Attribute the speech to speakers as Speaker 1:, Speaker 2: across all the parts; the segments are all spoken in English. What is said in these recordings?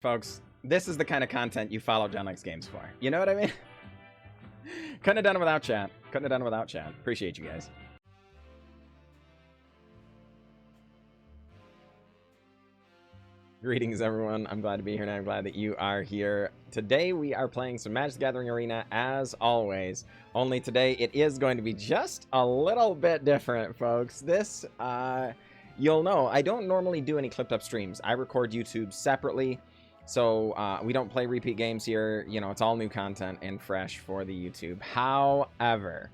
Speaker 1: Folks, this is the kind of content you follow John Likes Games for. You know what I mean? Couldn't have done it without chat. Couldn't have done it without chat. Appreciate you guys. Greetings, everyone. I'm glad to be here, and I'm glad that you are here. Today, we are playing some Magic the Gathering Arena, as always. Only today, it is going to be just a little bit different, folks. This, you'll know, I don't normally do any clipped-up streams. I record YouTube separately, so we don't play repeat games here. You know, it's all new content and fresh for the YouTube. However,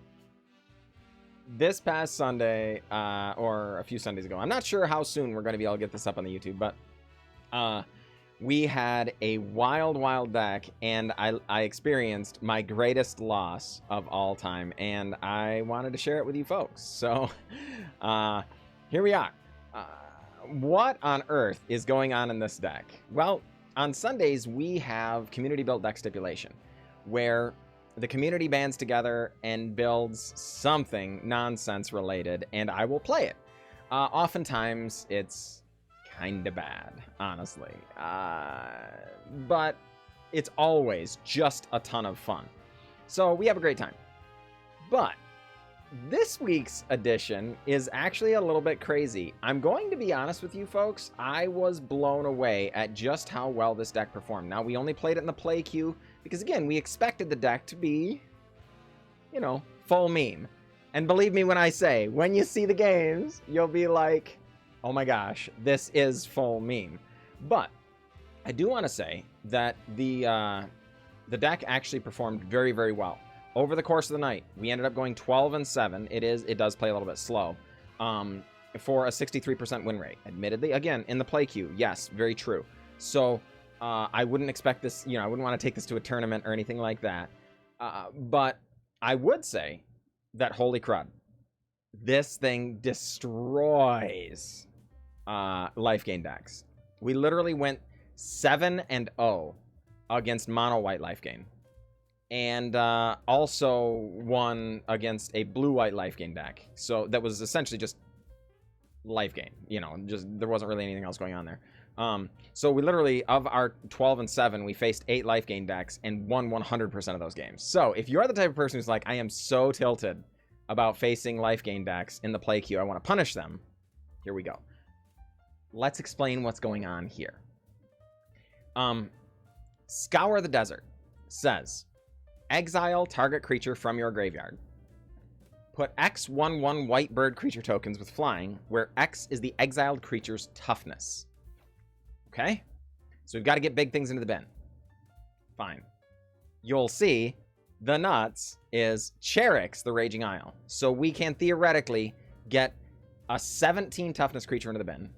Speaker 1: this past Sunday, or a few Sundays ago, I'm not sure how soon we're going to be able to get this up on the YouTube, but we had a wild deck, and I experienced my greatest loss of all time, and I wanted to share it with you folks. So here we are. What on earth is going on in this deck? Well, on Sundays we have community built deck stipulation, where the community bands together and builds something nonsense related, and I will play it. Oftentimes it's kind of bad, honestly, but it's always just a ton of fun, so we have a great time. But this week's edition is actually a little bit crazy. I'm going to be honest with you folks, I was blown away at just how well this deck performed. Now, we only played it in the play queue because, again, we expected the deck to be, you know, full meme. And believe me when I say, when you see the games, you'll be like, oh my gosh, this is full meme. But I do want to say that the deck actually performed very, very well. Over the course of the night, we ended up going 12-7. It does play a little bit slow, for a 63% win rate. Admittedly, again, in the play queue, yes, very true. So I wouldn't expect this, you know, I wouldn't want to take this to a tournament or anything like that. But I would say that, holy crud, this thing destroys life gain decks. We literally went 7-0 against mono white life gain, and also won against a blue white life gain deck. So that was essentially just life gain, you know, just there wasn't really anything else going on there. So we literally, of our 12-7, we faced 8 life gain decks and won 100% of those games. So if you're the type of person who's like, I am so tilted about facing life gain decks in the play queue, I want to punish them, here we go. Let's explain what's going on here. Scour the Desert says, exile target creature from your graveyard. Put X 1/1 white bird creature tokens with flying, where X is the exiled creature's toughness. Okay? So we've got to get big things into the bin. Fine. You'll see the nuts is Charix, the Raging Isle. So we can theoretically get a 17 toughness creature into the bin,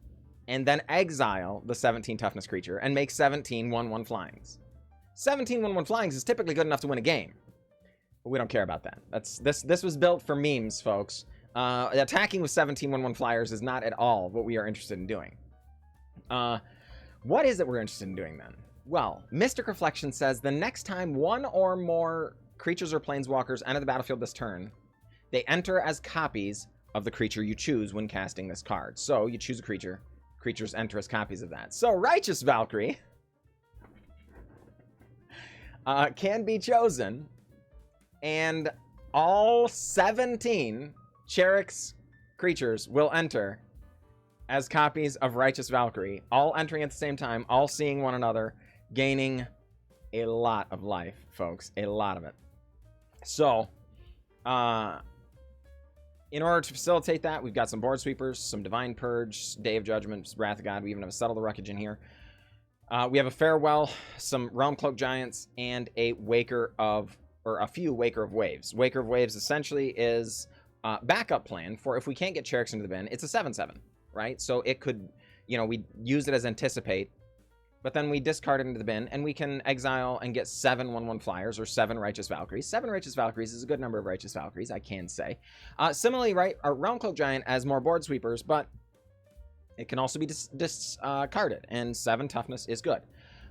Speaker 1: and then exile the 17 toughness creature and make 17 1/1 flyings. 17 1/1 flyings is typically good enough to win a game, but we don't care about that. This was built for memes, folks. Attacking with 17 1/1 flyers is not at all what we are interested in doing. What is it we're interested in doing then? Well, Mystic Reflection says the next time one or more creatures or planeswalkers enter the battlefield this turn, they enter as copies of the creature you choose when casting this card. So you choose a creature, creatures enter as copies of that. So Righteous Valkyrie can be chosen, and all 17 Charix creatures will enter as copies of Righteous Valkyrie, all entering at the same time, all seeing one another, gaining a lot of life, folks, a lot of it. So, in order to facilitate that, we've got some board sweepers, some Divine Purge, Day of Judgment, Wrath of God. We even have a Settle the Wreckage in here. We have a Farewell, some Realm-Cloaked Giants, and a a few Waker of Waves. Waker of Waves essentially is a backup plan for if we can't get Charix into the bin. It's a 7/7, right? So it could, you know, we use it as Anticipate, but then we discard it into the bin, and we can exile and get 7 1/1 flyers, or 7 Righteous Valkyries. 7 Righteous Valkyries is a good number of Righteous Valkyries, I can say. Similarly, right, our Realm-Cloaked Giant has more board sweepers, but it can also be discarded, and 7 toughness is good.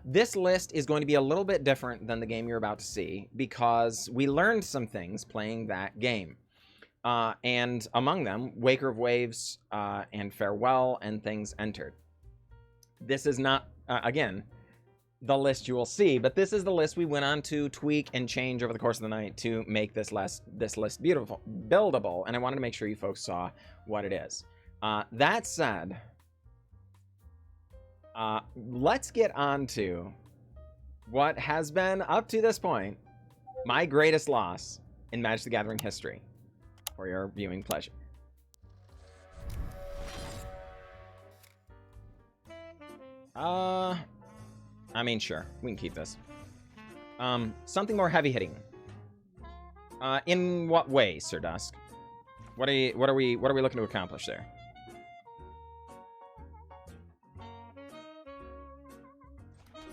Speaker 1: This list is going to be a little bit different than the game you're about to see, because we learned some things playing that game. And among them, Waker of Waves and Farewell and things entered. This is not, again, the list you will see, but this is the list we went on to tweak and change over the course of the night to make this list beautiful, buildable, and I wanted to make sure you folks saw what it is. That said, let's get on to what has been, up to this point, my greatest loss in Magic the Gathering history for your viewing pleasure. I mean, sure, we can keep this. Something more heavy-hitting. In what way, Sir Dusk? What are we looking to accomplish there?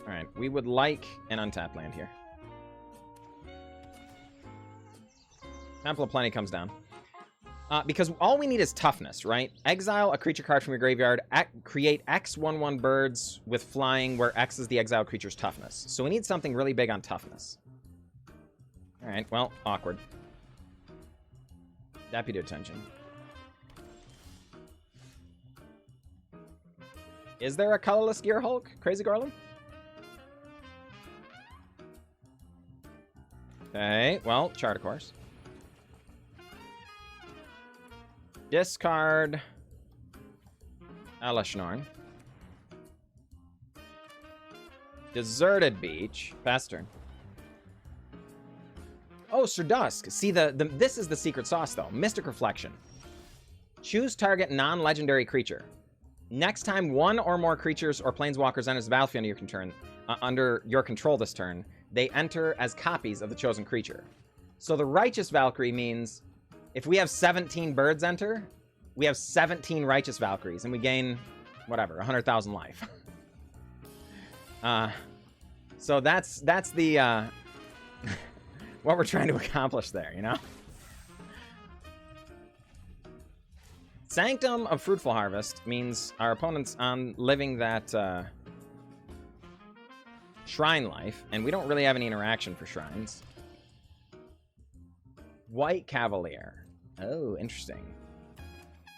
Speaker 1: All right, we would like an untapped land here. Temple of Plenty comes down. Because all we need is toughness, right? Exile a creature card from your graveyard. Create X 1/1 birds with flying, where X is the exiled creature's toughness. So we need something really big on toughness. All right, well, awkward. Deputy attention. Is there a colorless Gear Hulk, Crazy Garland? Okay, well, chart, of course. Discard Elishnorn. Deserted Beach. Pass turn. Oh, Sir Dusk. See, this is the secret sauce, though. Mystic Reflection. Choose target non-legendary creature. Next time one or more creatures or planeswalkers enters the battlefield under your control this turn, they enter as copies of the chosen creature. So the Righteous Valkyrie means if we have 17 birds enter, we have 17 Righteous Valkyries, and we gain, whatever, 100,000 life. So that's the what we're trying to accomplish there, you know? Sanctum of Fruitful Harvest means our opponent's on living that shrine life, and we don't really have any interaction for shrines. White Cavalier. Oh, interesting.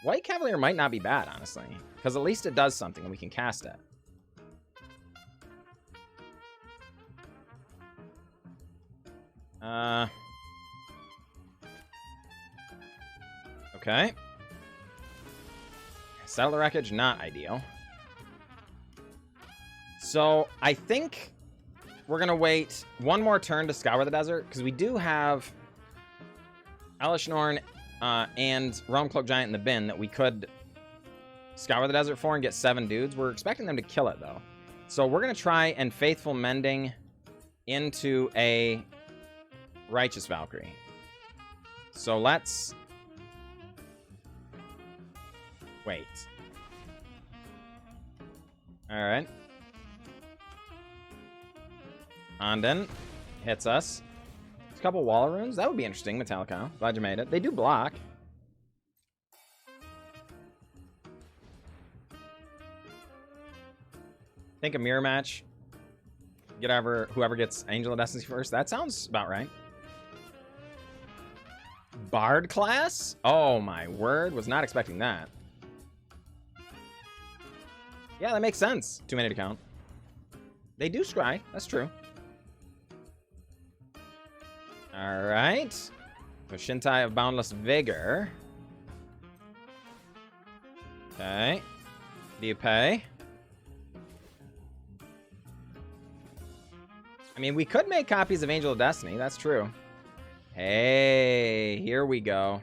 Speaker 1: White Cavalier might not be bad, honestly, because at least it does something and we can cast it. Okay. Settle the Wreckage, not ideal. So I think we're going to wait one more turn to Scour the Desert, because we do have Elishnorn and Realm-Cloaked Giant in the bin that we could Scour the Desert for and get 7 dudes. We're expecting them to kill it, though. So we're going to try and Faithful Mending into a Righteous Valkyrie. So let's wait. Alright. Anden hits us. There's a couple Wall Runes. That would be interesting, Metallica. Glad you made it. They do block. Think a mirror match. Get whoever gets Angel of Destiny first. That sounds about right. Bard class? Oh my word. Was not expecting that. Yeah, that makes sense. 2 mana to count. They do scry. That's true. Alright. So Shintai of Boundless Vigor. Okay. Do you pay? I mean, we could make copies of Angel of Destiny. That's true. Hey, here we go.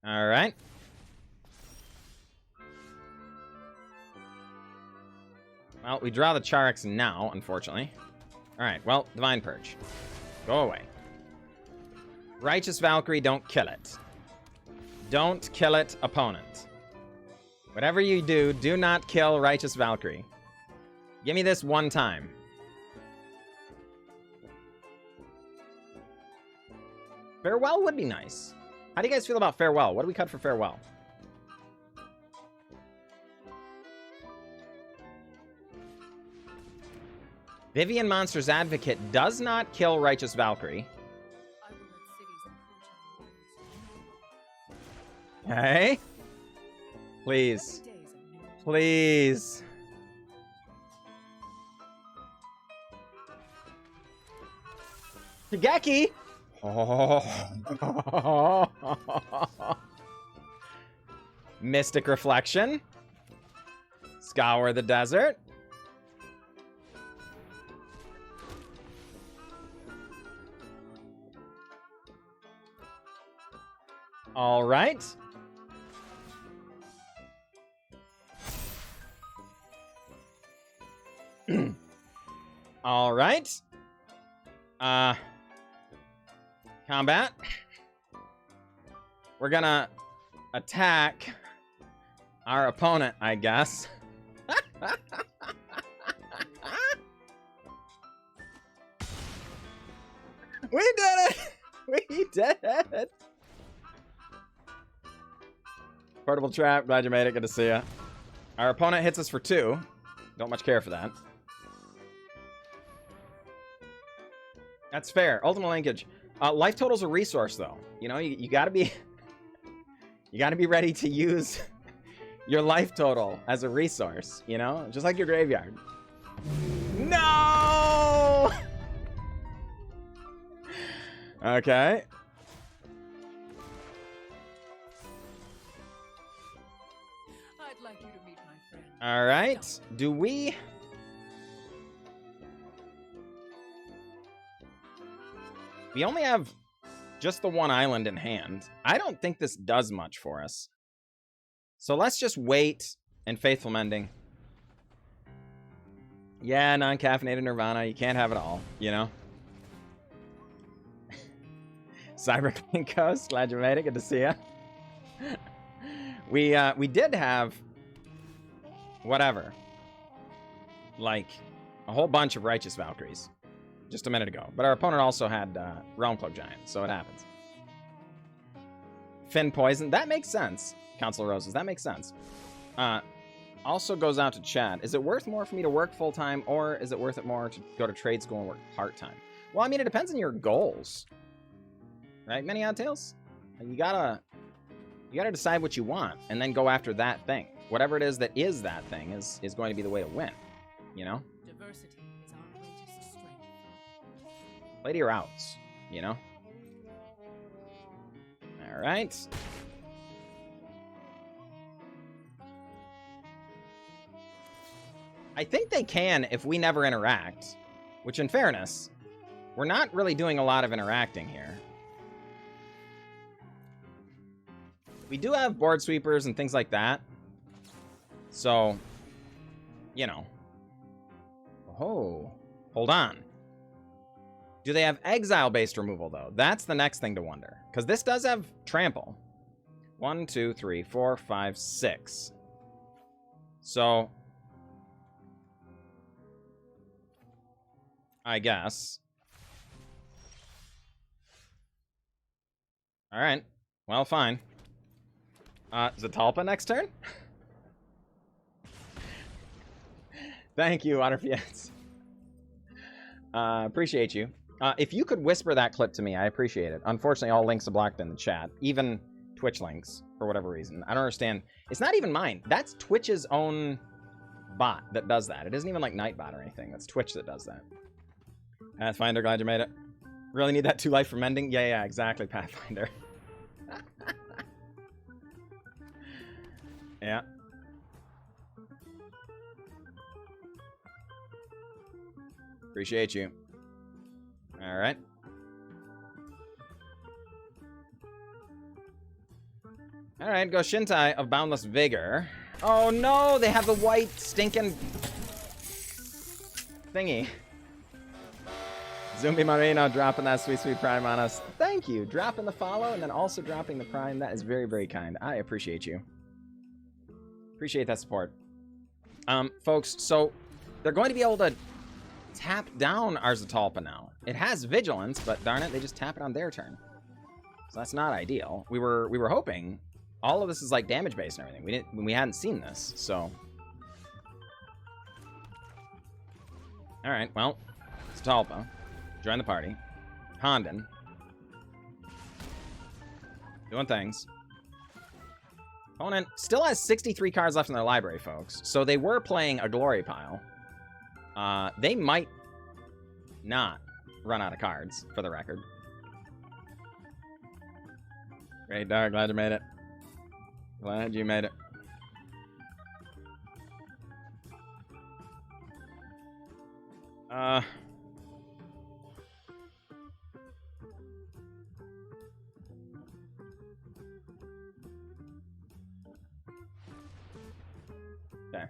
Speaker 1: All right. Well, we draw the Charix now, unfortunately. All right, well, Divine Purge. Go away. Righteous Valkyrie, don't kill it. Don't kill it, opponent. Whatever you do, do not kill Righteous Valkyrie. Give me this one time. Farewell would be nice. How do you guys feel about Farewell? What do we cut for Farewell? Vivian Monster's Advocate does not kill Righteous Valkyrie. Okay. Please. Please. Shigeki! Oh. Mystic Reflection. Scour the Desert. All right. All right. Combat. We're gonna attack our opponent, I guess. We did it! We did it! Portable trap, glad you made it, good to see ya. Our opponent hits us for 2. Don't much care for that. That's fair. Ultimate linkage. Life total's a resource, though. You know, you gotta be... you gotta be ready to use your life total as a resource, you know? Just like your graveyard. No! Okay.
Speaker 2: I'd like you to meet my friend.
Speaker 1: All right. Do we... We only have just the one island in hand. I don't think this does much for us. So let's just wait and Faithful Mending. Yeah, non-caffeinated Nirvana. You can't have it all, you know? Cyber Pinkos, glad you made it. Good to see ya. We did have... whatever. Like, a whole bunch of Righteous Valkyries. Just a minute ago. But our opponent also had Realm-Cloaked Giant, so it happens. Fin Poison, that makes sense. Council Roses, that makes sense. Also goes out to Chad. Is it worth more for me to work full-time, or is it worth it more to go to trade school and work part-time? Well, I mean, it depends on your goals. Right, Many Odd Tales? You gotta decide what you want, and then go after that thing. Whatever it is that thing is going to be the way to win. You know?
Speaker 2: Diversity is our greatest strength.
Speaker 1: Play to your outs, you know? Alright. I think they can if we never interact. Which, in fairness, we're not really doing a lot of interacting here. We do have board sweepers and things like that. So, you know. Oh, hold on. Do they have exile-based removal, though? That's the next thing to wonder. Because this does have trample. 1, 2, 3, 4, 5, 6. So, I guess. All right. Well, fine. Zatalpa next turn? Thank you, Waterfiets. Appreciate you. If you could whisper that clip to me, I appreciate it. Unfortunately, all links are blocked in the chat. Even Twitch links, for whatever reason. I don't understand. It's not even mine. That's Twitch's own bot that does that. It isn't even like Nightbot or anything. That's Twitch that does that. Pathfinder, glad you made it. Really need that 2 life for mending? Yeah, exactly, Pathfinder. Yeah. Appreciate you. All right. All right, go Shintai of Boundless Vigor. Oh no, they have the white stinking thingy. Zumbi Marino dropping that sweet, sweet prime on us. Thank you. Dropping the follow and then also dropping the prime. That is very, very kind. I appreciate you. Appreciate that support. Folks, so they're going to be able to tap down our Zatalpa now. It has Vigilance, but darn it, they just tap it on their turn. So that's not ideal. We were hoping all of this is like damage based and everything. We hadn't seen this, so. All right, well, Zatalpa, join the party. Hondon, doing things. Opponent still has 63 cards left in their library, folks. So they were playing a glory pile. They might not run out of cards, for the record. Great, Dark. Glad you made it. Glad you made it. Okay.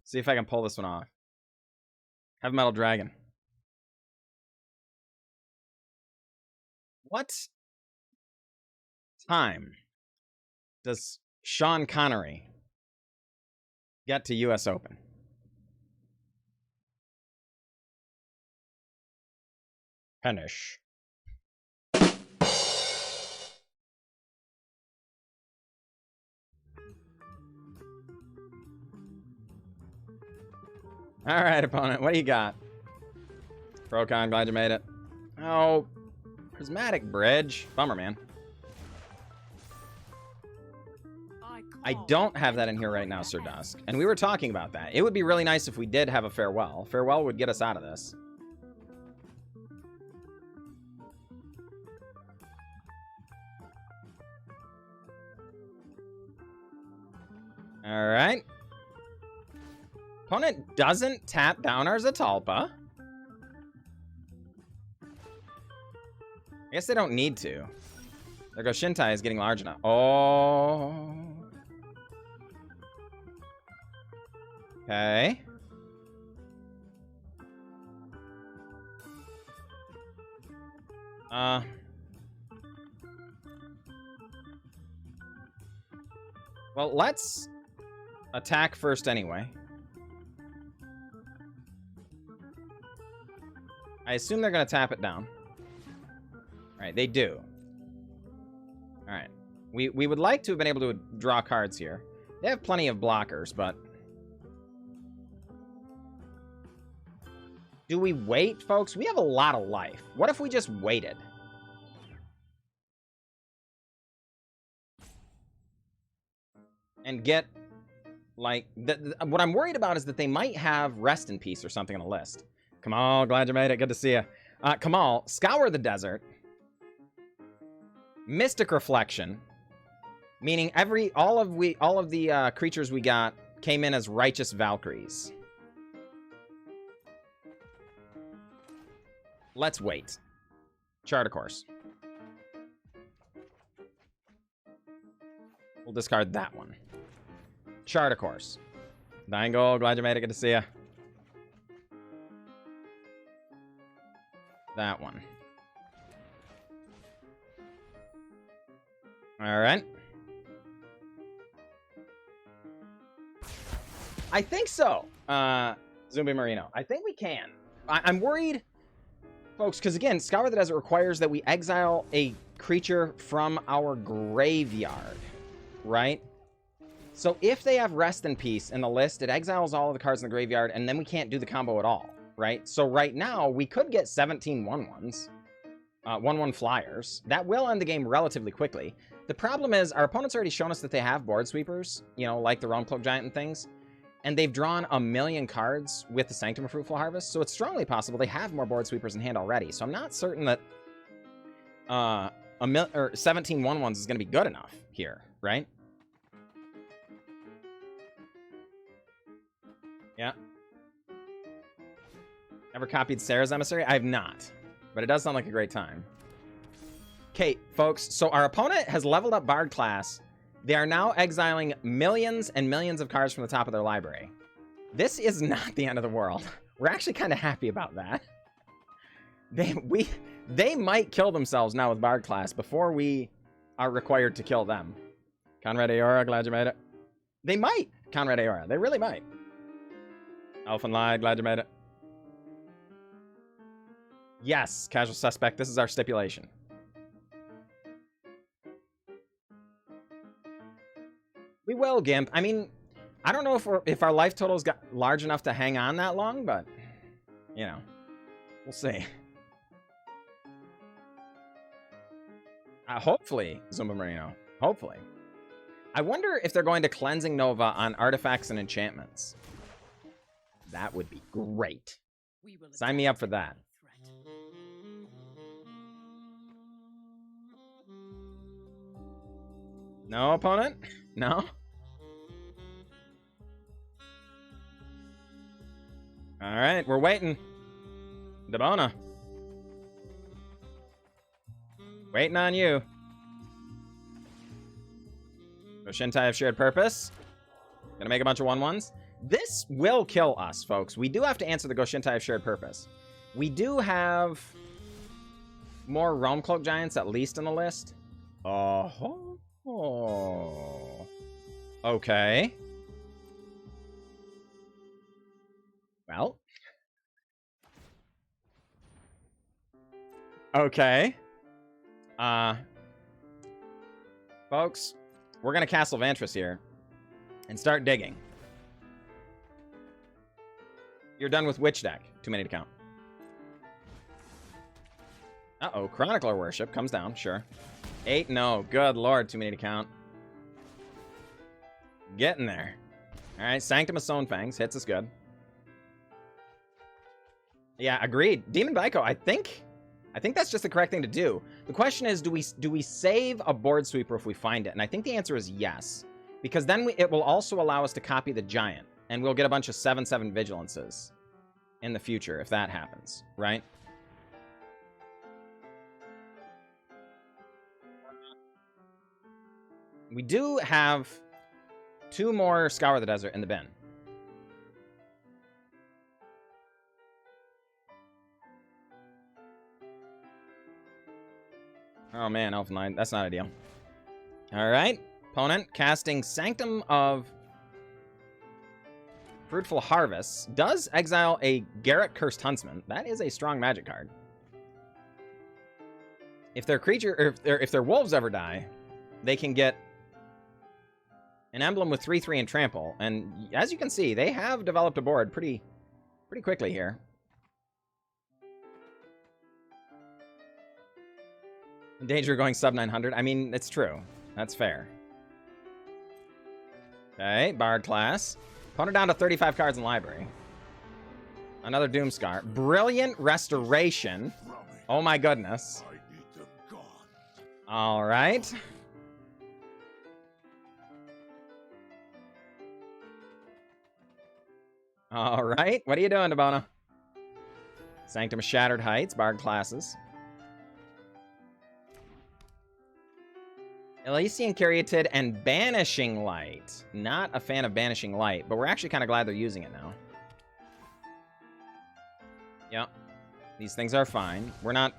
Speaker 1: See if I can pull this one off. Heavy Metal Dragon. What time does Sean Connery get to US Open? Finish. All right, opponent. What do you got? Procon, glad you made it. Oh, Prismatic Bridge. Bummer, man. I don't have that in here right now, Sir Dusk. And we were talking about that. It would be really nice if we did have a Farewell. Farewell would get us out of this. All right. Opponent doesn't tap down our Zatalpa. I guess they don't need to. There goes Shintai is getting large enough. Oh. Okay. Well, let's attack first anyway. I assume they're going to tap it down. All right, they do. All right. We would like to have been able to draw cards here. They have plenty of blockers, but... Do we wait, folks? We have a lot of life. What if we just waited? And get, like... what I'm worried about is that they might have Rest in Peace or something on the list. Kamal, glad you made it. Good to see you. Kamal, Scour the Desert. Mystic Reflection. Meaning all of the creatures we got came in as Righteous Valkyries. Let's wait. Chart a course. We'll discard that one. Chart a course. Dangle, glad you made it. Good to see you. That one. All right. I think so, Zumbi Marino. I think we can. I'm worried, folks, because again, Scour the Desert requires that we exile a creature from our graveyard, right? So if they have Rest in Peace in the list, it exiles all of the cards in the graveyard, and then we can't do the combo at all. Right? So right now, we could get 17 1/1s. 1/1 flyers. That will end the game relatively quickly. The problem is, our opponent's already shown us that they have board sweepers, you know, like the Realm-Cloaked Giant and things. And they've drawn 1 million cards with the Sanctum of Fruitful Harvest, so it's strongly possible they have more board sweepers in hand already. So I'm not certain that 17 1/1s is going to be good enough here, right? Yeah. Ever copied Sarah's Emissary? I have not, but it does sound like a great time. Okay, folks, so our opponent has leveled up Bard class. They are now exiling millions and millions of cards from the top of their library. This is not the end of the world. We're actually kind of happy about that. They might kill themselves now with Bard class before we are required to kill them. Conrad Aora, glad you made it. They might, Conrad Aora. They really might. Elfin Lie, glad you made it. Yes, Casual Suspect, this is our stipulation. We will, Gimp. I mean, I don't know if our life totals got large enough to hang on that long, but, you know, we'll see. Hopefully, Zumba Marino. Hopefully. I wonder if they're going to Cleansing Nova on artifacts and enchantments. That would be great.
Speaker 2: We will
Speaker 1: Sign me up for that.
Speaker 2: threat.
Speaker 1: No, opponent? No? Alright, we're waiting. Debona. Waiting on you. Goshintai of Shared Purpose. Gonna make a bunch of 1/1s. This will kill us, folks. We do have to answer the Goshintai of Shared Purpose. We do have more Realm-Cloaked Giants, at least, in the list. Oh. Okay. Well. Okay. Folks, we're gonna Castle Vantress here and start digging. You're done with Witch Deck. Too many to count. Uh-oh, Chronicler Worship comes down, sure. 8, no. Good lord, too many to count. Getting there. Alright, Sanctum of Stonefangs hits us good. Yeah, agreed. Demon Baiko, I think that's just the correct thing to do. The question is, do we save a board sweeper if we find it? And I think the answer is yes. Because then it will also allow us to copy the giant. And we'll get a bunch of 7/7 vigilances in the future if that happens, right? We do have 2 more Scour the Desert in the bin. Oh man, Elfenlight, that's not ideal. Alright, opponent casting Sanctum of Fruitful Harvest does exile a Garrett Cursed Huntsman. That is a strong magic card. If their creature, or if their wolves ever die, they can get an emblem with 3/3 and trample. And as you can see, they have developed a board pretty quickly here. In danger of going sub 900. I mean, it's true. That's fair. Okay, Bard class. Opponent down to 35 cards in library. Another Doomscar. Brilliant Restoration. Oh my goodness. All right. All right. What are you doing, Debona? Sanctum of Shattered Heights. Bard classes. Elysian Caryatid and Banishing Light. Not a fan of Banishing Light, but we're actually kind of glad they're using it now. Yep. These things are fine. We're not...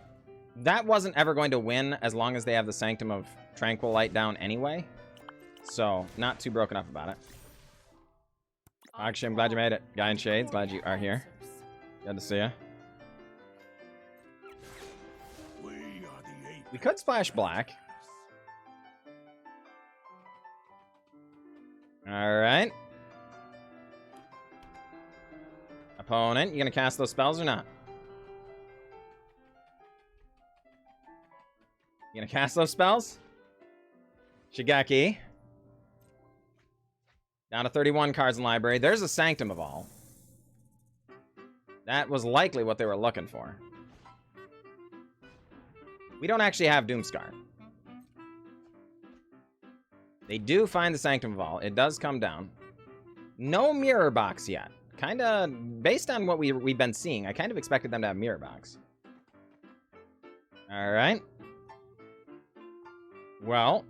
Speaker 1: That wasn't ever going to win as long as they have the Sanctum of Tranquil Light down anyway. So, not too broken up about it. Actually, I'm glad you made it. Guy in Shades, glad you are here. Good to see you. We could splash black. Alright. Opponent, you gonna cast those spells or not? You gonna cast those spells? Shigeki. Down to 31 cards in library. There's a Sanctum of All. That was likely what they were looking for. We don't actually have Doomscar. They do find the Sanctum of All. It does come down. No Mirror Box yet. Kind of, based on what we've been seeing, I kind of expected them to have Mirror Box. Alright. Well.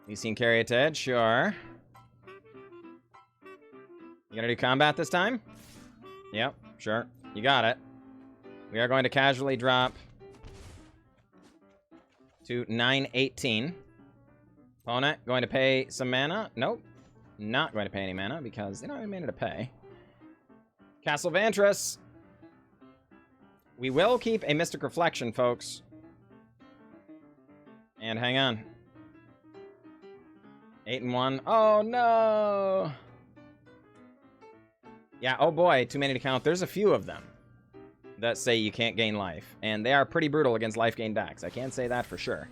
Speaker 1: Elysian Caryatid, sure. You gonna do combat this time? Yep, sure. You got it. We are going to casually drop to 918. Opponent going to pay some mana? Nope. Not going to pay any mana because they don't have any mana to pay. Castle Vantress. We will keep a Mystic Reflection, folks. And hang on. 8 and 1. Oh no! Yeah, oh boy, too many to count. There's a few of them. that say you can't gain life. And they are pretty brutal against life gain decks. I can say that for sure.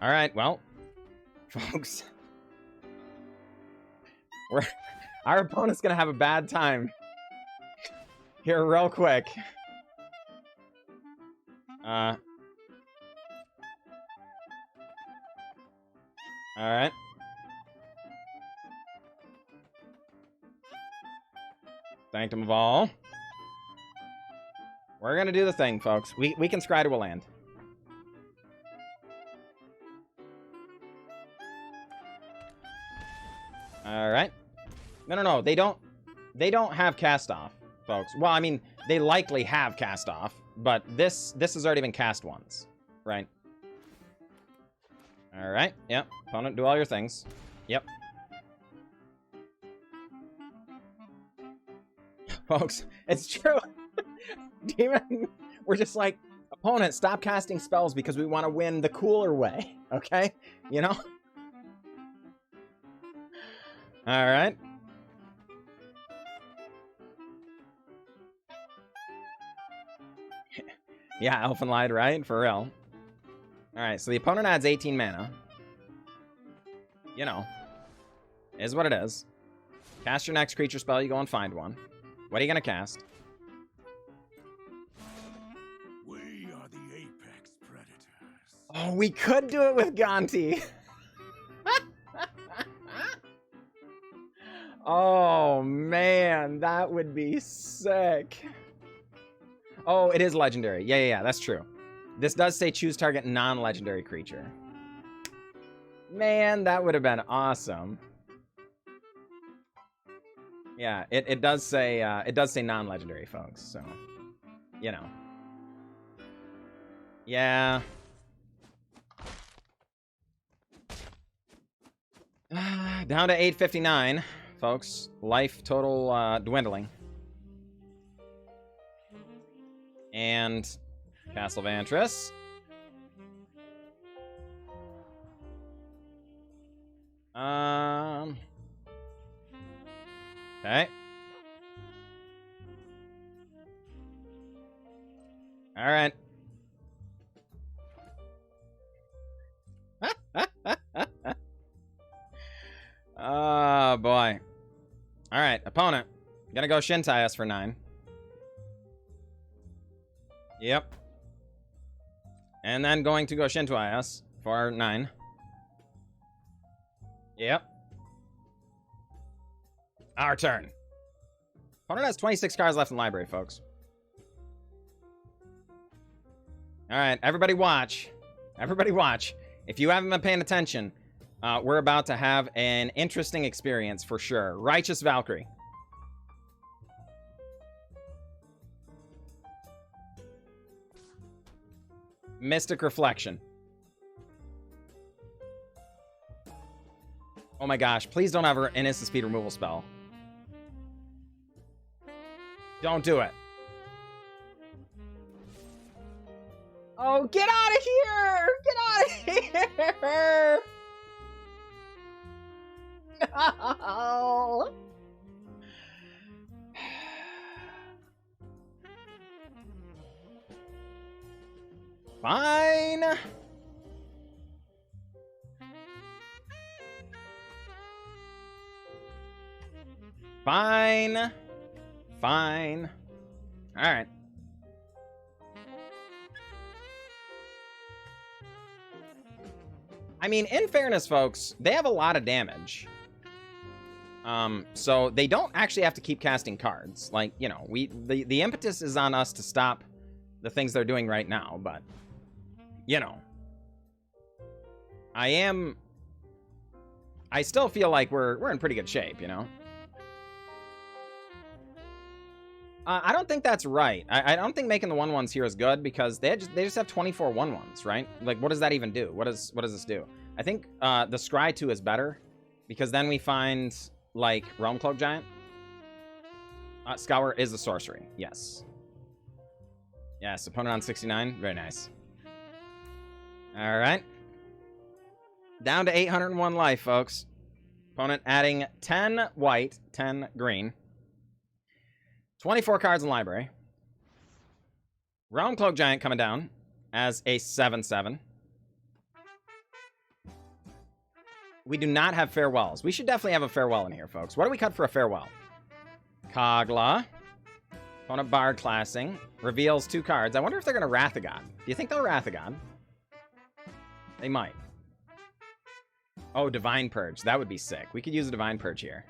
Speaker 1: All right, well, folks. Our opponent's going to have a bad time here real quick. All right. Thanked him of all. We're going to do the thing, folks. We can scry to a land. All right. No. They don't have cast off, folks. Well, I mean, they likely have cast off, but this has already been cast once, right? All right. Yep. Opponent, do all your things. Yep. Folks, it's true. Demon, we're just like, opponent, stop casting spells because we want to win the cooler way, okay? You know? All right. Yeah, Elfin Lied, right? For real. All right, so the opponent adds 18 mana. You know, is what it is. Cast your next creature spell, you go and find one. What are you going to cast?
Speaker 3: We are the apex predators.
Speaker 1: Oh, we could do it with Gonti. Oh, man, that would be sick. Oh, it is legendary. Yeah, that's true. This does say choose target non-legendary creature. Man, that would have been awesome. Yeah, it does say non-legendary, folks. So, you know. Yeah. Down to 859, folks. Life total dwindling. And Castle Vantris. Okay. All right. Oh, boy. All right, opponent. Gonna go Shintai us for 9. Yep. And then going to go Shintai us for 9. Yep. Our turn. Opponent has 26 cards left in library, folks. All right, everybody watch. Everybody watch. If you haven't been paying attention, we're about to have an interesting experience for sure. Righteous Valkyrie. Mystic Reflection. Oh my gosh, please don't have an instant speed removal spell. Don't do it. Oh, get out of here! Get out of here! No! Fine. Fine. Fine. All right. I mean, in fairness, folks, they have a lot of damage. So they don't actually have to keep casting cards. Like, you know, the impetus is on us to stop the things they're doing right now, but you know, I still feel like we're in pretty good shape, you know. I don't think that's right. I don't think making the 1/1s here is good because they just have 24 1/1s, right? Like, what does that even do? What does this do? I think the Scry 2 is better because then we find like Realm-Cloaked Giant. Scour is a sorcery. Yes. Yes, opponent on 69. Very nice. All right. Down to 801 life, folks. Opponent adding 10 white, 10 green. 24 cards in library. Realm-Cloaked Giant coming down as a 7/7. We do not have farewells. We should definitely have a farewell in here, folks. What do we cut for a farewell? Kogla. Opponent Bard classing. Reveals 2 cards. I wonder if they're going to Wrath of God. Do you think they'll Wrath of God? They might. Oh, Divine Purge. That would be sick. We could use a Divine Purge here.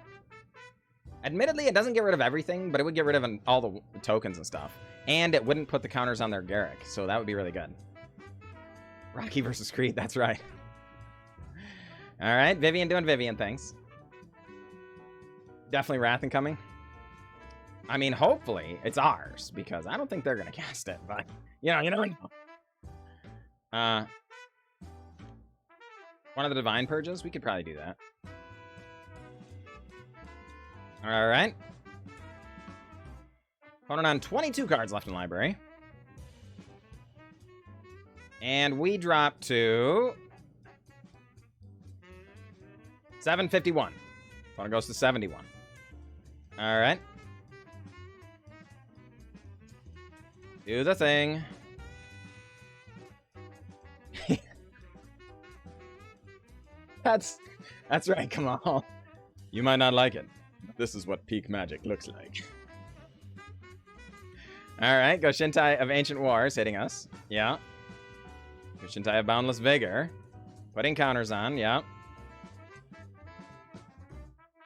Speaker 1: Admittedly, it doesn't get rid of everything, but it would get rid of all the tokens and stuff. And it wouldn't put the counters on their Garrick, so that would be really good. Rocky versus Creed, that's right. All right, Vivian doing Vivian things. Definitely Wrath incoming. I mean, hopefully it's ours, because I don't think they're going to cast it, but, you know. One of the Divine Purges? We could probably do that. All right. Opponent on 22 cards left in library. And we drop to 751. Opponent goes to 71. All right. Do the thing. That's right, come on. You might not like it. This is what peak magic looks like. Alright, Goshintai of Ancient Wars hitting us. Yeah. Goshintai of Boundless Vigor. Putting counters on, yeah.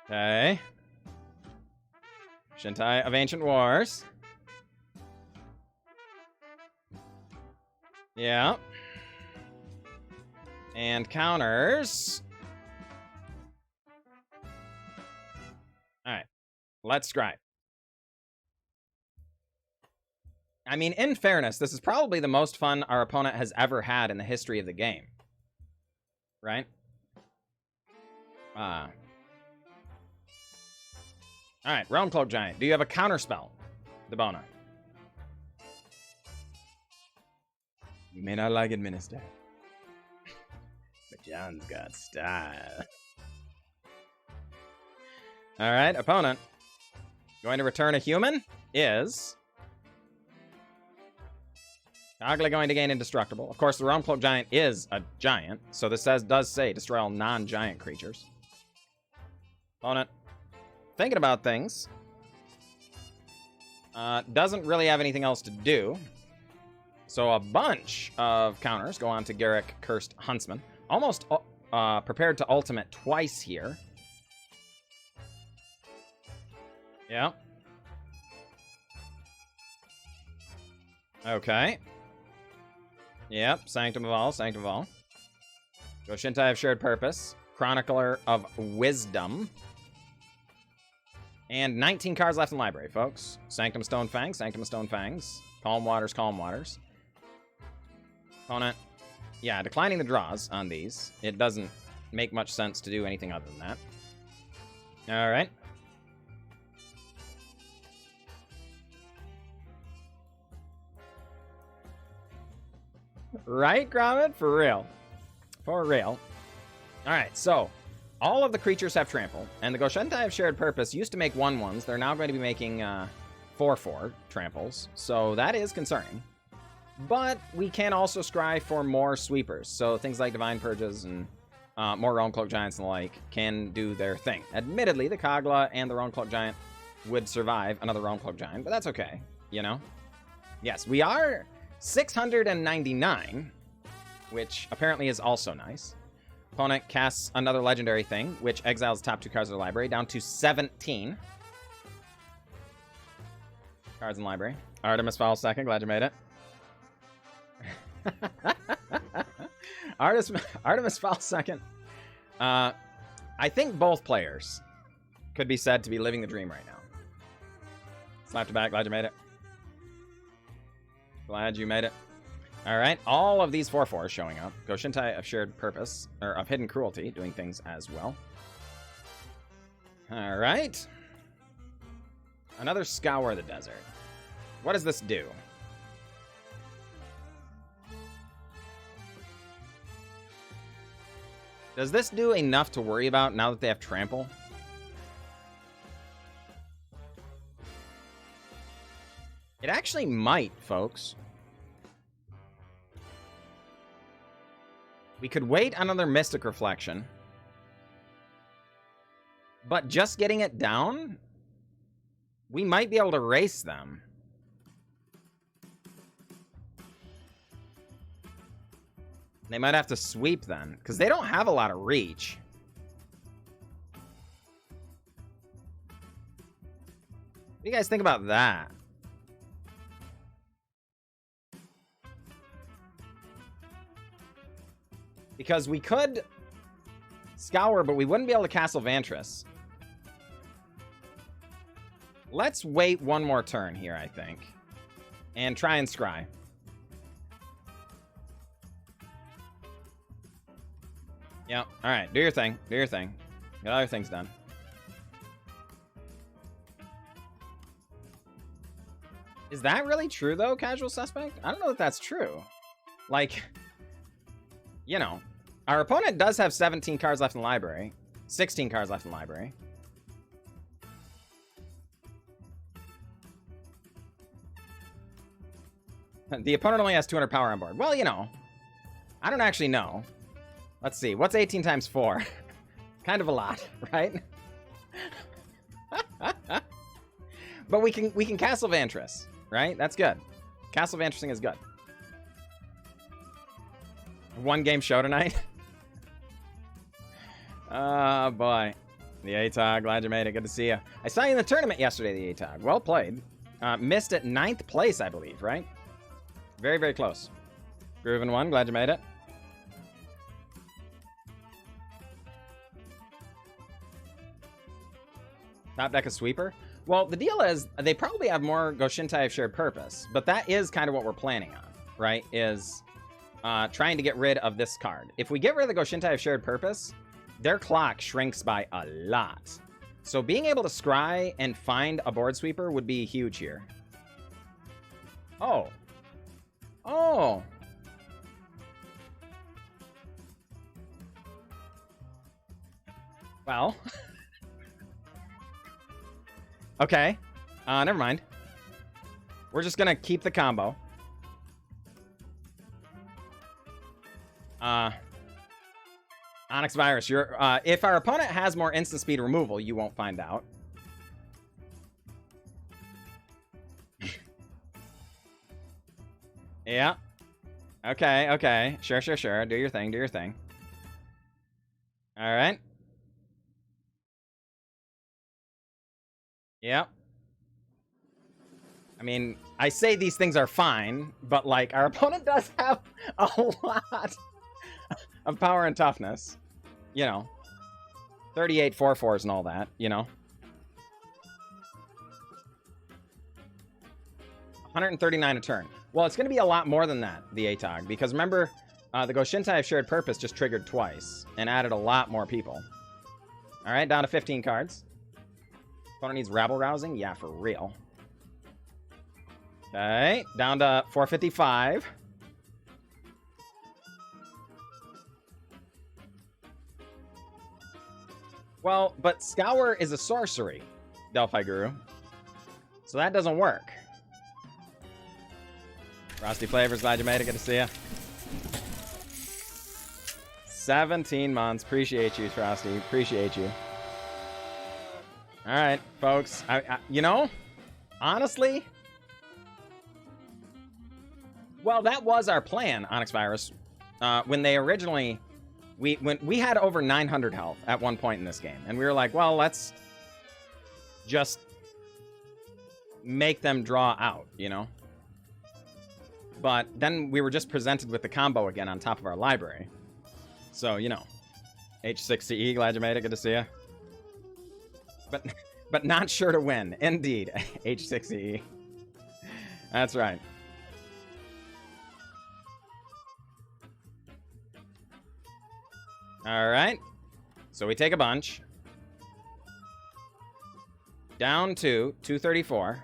Speaker 1: Okay. Goshintai of Ancient Wars. Yeah. And counters. Alright. Let's scry. I mean, in fairness, this is probably the most fun our opponent has ever had in the history of the game. Right? Alright, Realm-Cloaked Giant. Do you have a counterspell, Debona? You may not like it, Minister. But John's got style. Alright, opponent. Going to return a human is... Kogla going to gain Indestructible. Of course, the Realm-Cloaked Giant is a giant, so this does say destroy all non-giant creatures. Opponent. Thinking about things. Doesn't really have anything else to do. So a bunch of counters go on to Garrick Cursed Huntsman. Almost prepared to ultimate twice here. Yeah. Okay. Yep, Sanctum of All, Sanctum of All. Goshintai of Shared Purpose. Chronicler of Wisdom. And 19 cards left in library, folks. Sanctum of Stone Fangs, Sanctum of Stone Fangs. Calm Waters, Calm Waters. Opponent. Yeah, declining the draws on these. It doesn't make much sense to do anything other than that. Alright. Right, Gromit? For real. For real. Alright, so all of the creatures have trample, and the Goshintai of Shared Purpose used to make 1/1s. They're now going to be making 4/4 tramples, so that is concerning. But we can also scry for more sweepers, so things like Divine Purges and more Realm-Cloaked Giants and the like can do their thing. Admittedly, the Kogla and the Realm-Cloaked Giant would survive another Realm-Cloaked Giant, but that's okay, you know? Yes, we are 699, which apparently is also nice. Opponent casts another legendary thing, which exiles the top 2 cards of the library, down to 17 cards in library. Artemis Fowl second, glad you made it. Artemis Fowl second. I think both players could be said to be living the dream right now. Slap to back, glad you made it. Glad you made it. All right, all of these 4/4s showing up. Goshintai of Shared Purpose, or of Hidden Cruelty, doing things as well. All right. Another Scour the Desert. What does this do? Does this do enough to worry about now that they have Trample? It actually might, folks. We could wait another Mystic Reflection. But just getting it down, we might be able to race them. They might have to sweep then, because they don't have a lot of reach. What do you guys think about that? Because we could scour, but we wouldn't be able to Castle Vantress. Let's wait one more turn here, I think. And try and scry. Yep. All right. Do your thing. Do your thing. Get other things done. Is that really true, though, Casual Suspect? I don't know if that's true. Like, you know, our opponent does have 17 cards left in the library. 16 cards left in the library. The opponent only has 200 power on board. Well, you know, I don't actually know. Let's see. What's 18 times 4? Kind of a lot, right? But we can Castle Vantress, right? That's good. Castle Vantressing is good. One game show tonight. Oh boy. The ATOG, glad you made it. Good to see you. I saw you in the tournament yesterday, the ATOG. Well played. Missed at 9th place, I believe, right? Very, very close. Groovin' one, glad you made it. Top deck a sweeper? Well, the deal is, they probably have more Goshintai of Shared Purpose, but that is kind of what we're planning on, right? Is trying to get rid of this card. If we get rid of the Goshintai of Shared Purpose, their clock shrinks by a lot. So being able to scry and find a board sweeper would be huge here. Oh. Oh. Well. Okay. Never mind. We're just gonna keep the combo. Onyx Virus, you're if our opponent has more instant speed removal, you won't find out. Yeah. Okay, okay. Sure, sure, sure. Do your thing, do your thing. Alright. Yep. I mean, I say these things are fine, but, like, our opponent does have a lot of power and toughness. You know. 38 4/4s and all that, you know. 139 a turn. Well, it's going to be a lot more than that, the ATOG, because remember, the Goshintai of Shared Purpose just triggered twice and added a lot more people. All right, down to 15 cards. Opponent needs Rabble Rousing? Yeah, for real. Okay, down to 455. Well, but Scour is a sorcery, Delphi Guru. So that doesn't work. Frosty Flavors, glad you made it. Good to see you. 17 months. Appreciate you, Frosty. Appreciate you. All right, folks. You know, honestly, well, that was our plan, Onyx Virus. When they originally, when we had over 900 health at one point in this game, and we were like, well, let's just make them draw out, you know? But then we were just presented with the combo again on top of our library. So, you know, H6CE, glad you made it. Good to see you. But not sure to win. Indeed, H6CE. That's right. All right. So we take a bunch. Down to 234.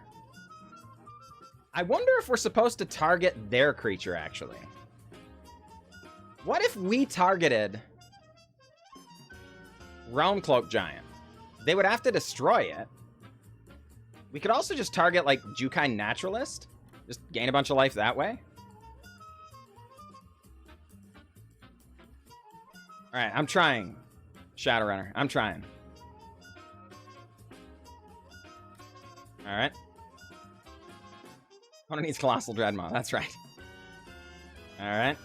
Speaker 1: I wonder if we're supposed to target their creature, actually. What if we targeted Realm-Cloaked Giant? They would have to destroy it. We could also just target, like, Jukai Naturalist. Just gain a bunch of life that way. Alright, I'm trying. Shadowrunner, I'm trying. Alright. Opponent needs Colossal Dreadmaw, that's right. Alright.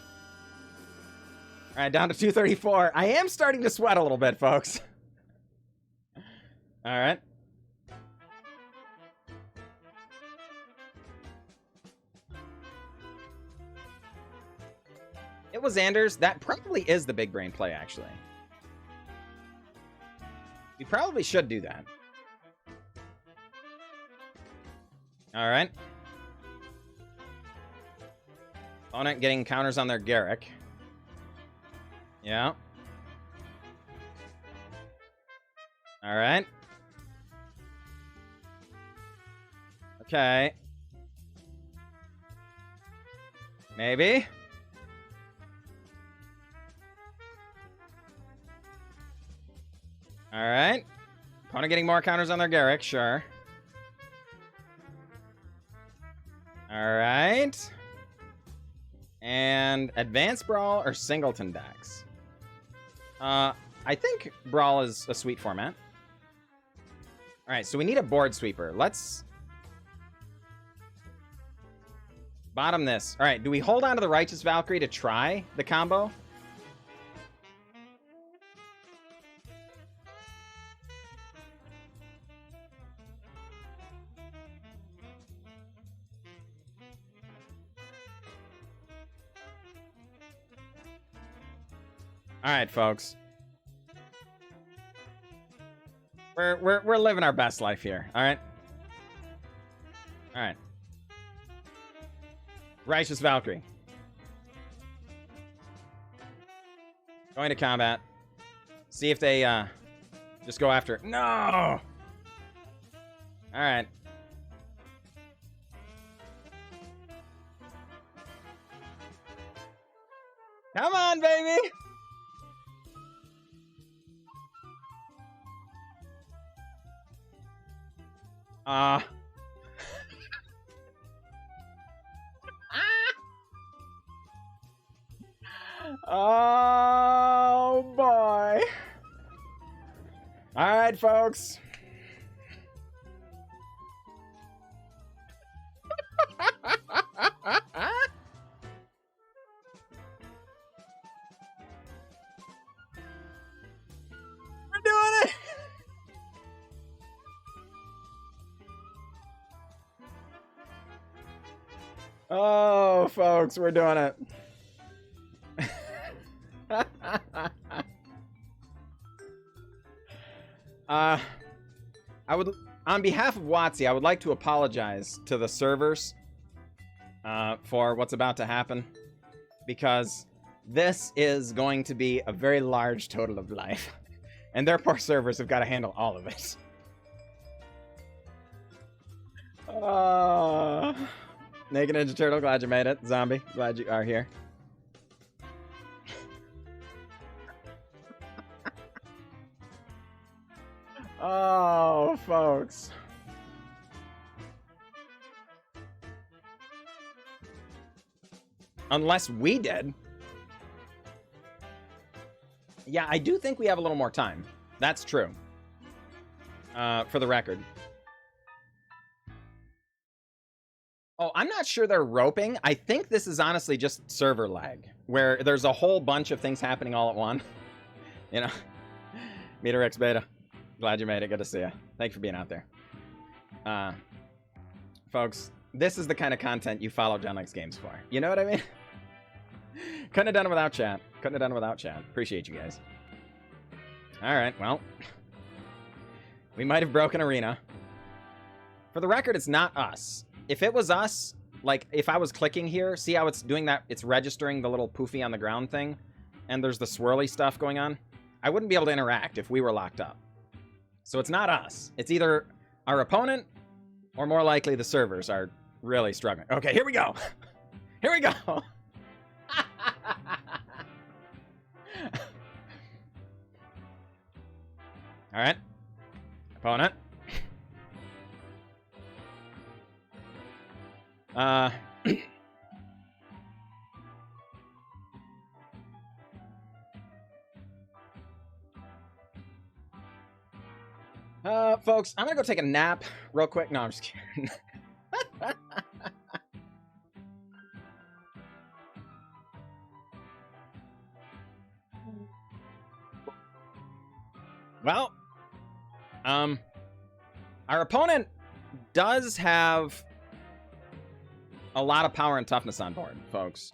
Speaker 1: Alright, down to 234. I am starting to sweat a little bit, folks. Alright. It was Anders. That probably is the big brain play, actually. We probably should do that. Alright. Opponent getting counters on their Garrick. Yeah. Alright. Okay. Maybe. Alright. Opponent getting more counters on their Garrick, sure. Alright. And Advanced Brawl or Singleton decks? I think Brawl is a sweet format. Alright, so we need a board sweeper. Let's bottom this. Alright, do we hold on to the Righteous Valkyrie to try the combo? All right, folks. We're living our best life here. All right. All right. Righteous Valkyrie. Going to combat. See if they just go after. No. All right. Come on, baby. Oh boy. All right, folks. We're doing it. Oh, folks, we're doing it. I would, on behalf of WotC, I would like to apologize to the servers for what's about to happen, because this is going to be a very large total of life, and their poor servers have got to handle all of it. Naked Ninja Turtle, glad you made it. Zombie, glad you are here. Oh, folks. Unless we did. Yeah, I do think we have a little more time. That's true. For the record. Oh, I'm not sure they're roping. I think this is honestly just server lag, where there's a whole bunch of things happening all at once. You know? Meter X Beta. Glad you made it. Good to see you. Thank you for being out there. Folks, this is the kind of content you follow John Likes Games for. You know what I mean? Couldn't have done it without chat. Couldn't have done it without chat. Appreciate you guys. Alright, well. We might have broken Arena. For the record, it's not us. If it was us, like, if I was clicking here, see how it's doing that? It's registering the little poofy on the ground thing, and there's the swirly stuff going on. I wouldn't be able to interact if we were locked up. So it's not us. It's either our opponent, or more likely the servers are really struggling. Okay, here we go. Here we go. All right. Opponent. All Folks, I'm gonna go take a nap real quick. No, I'm just kidding. Well, our opponent does have a lot of power and toughness on board, folks.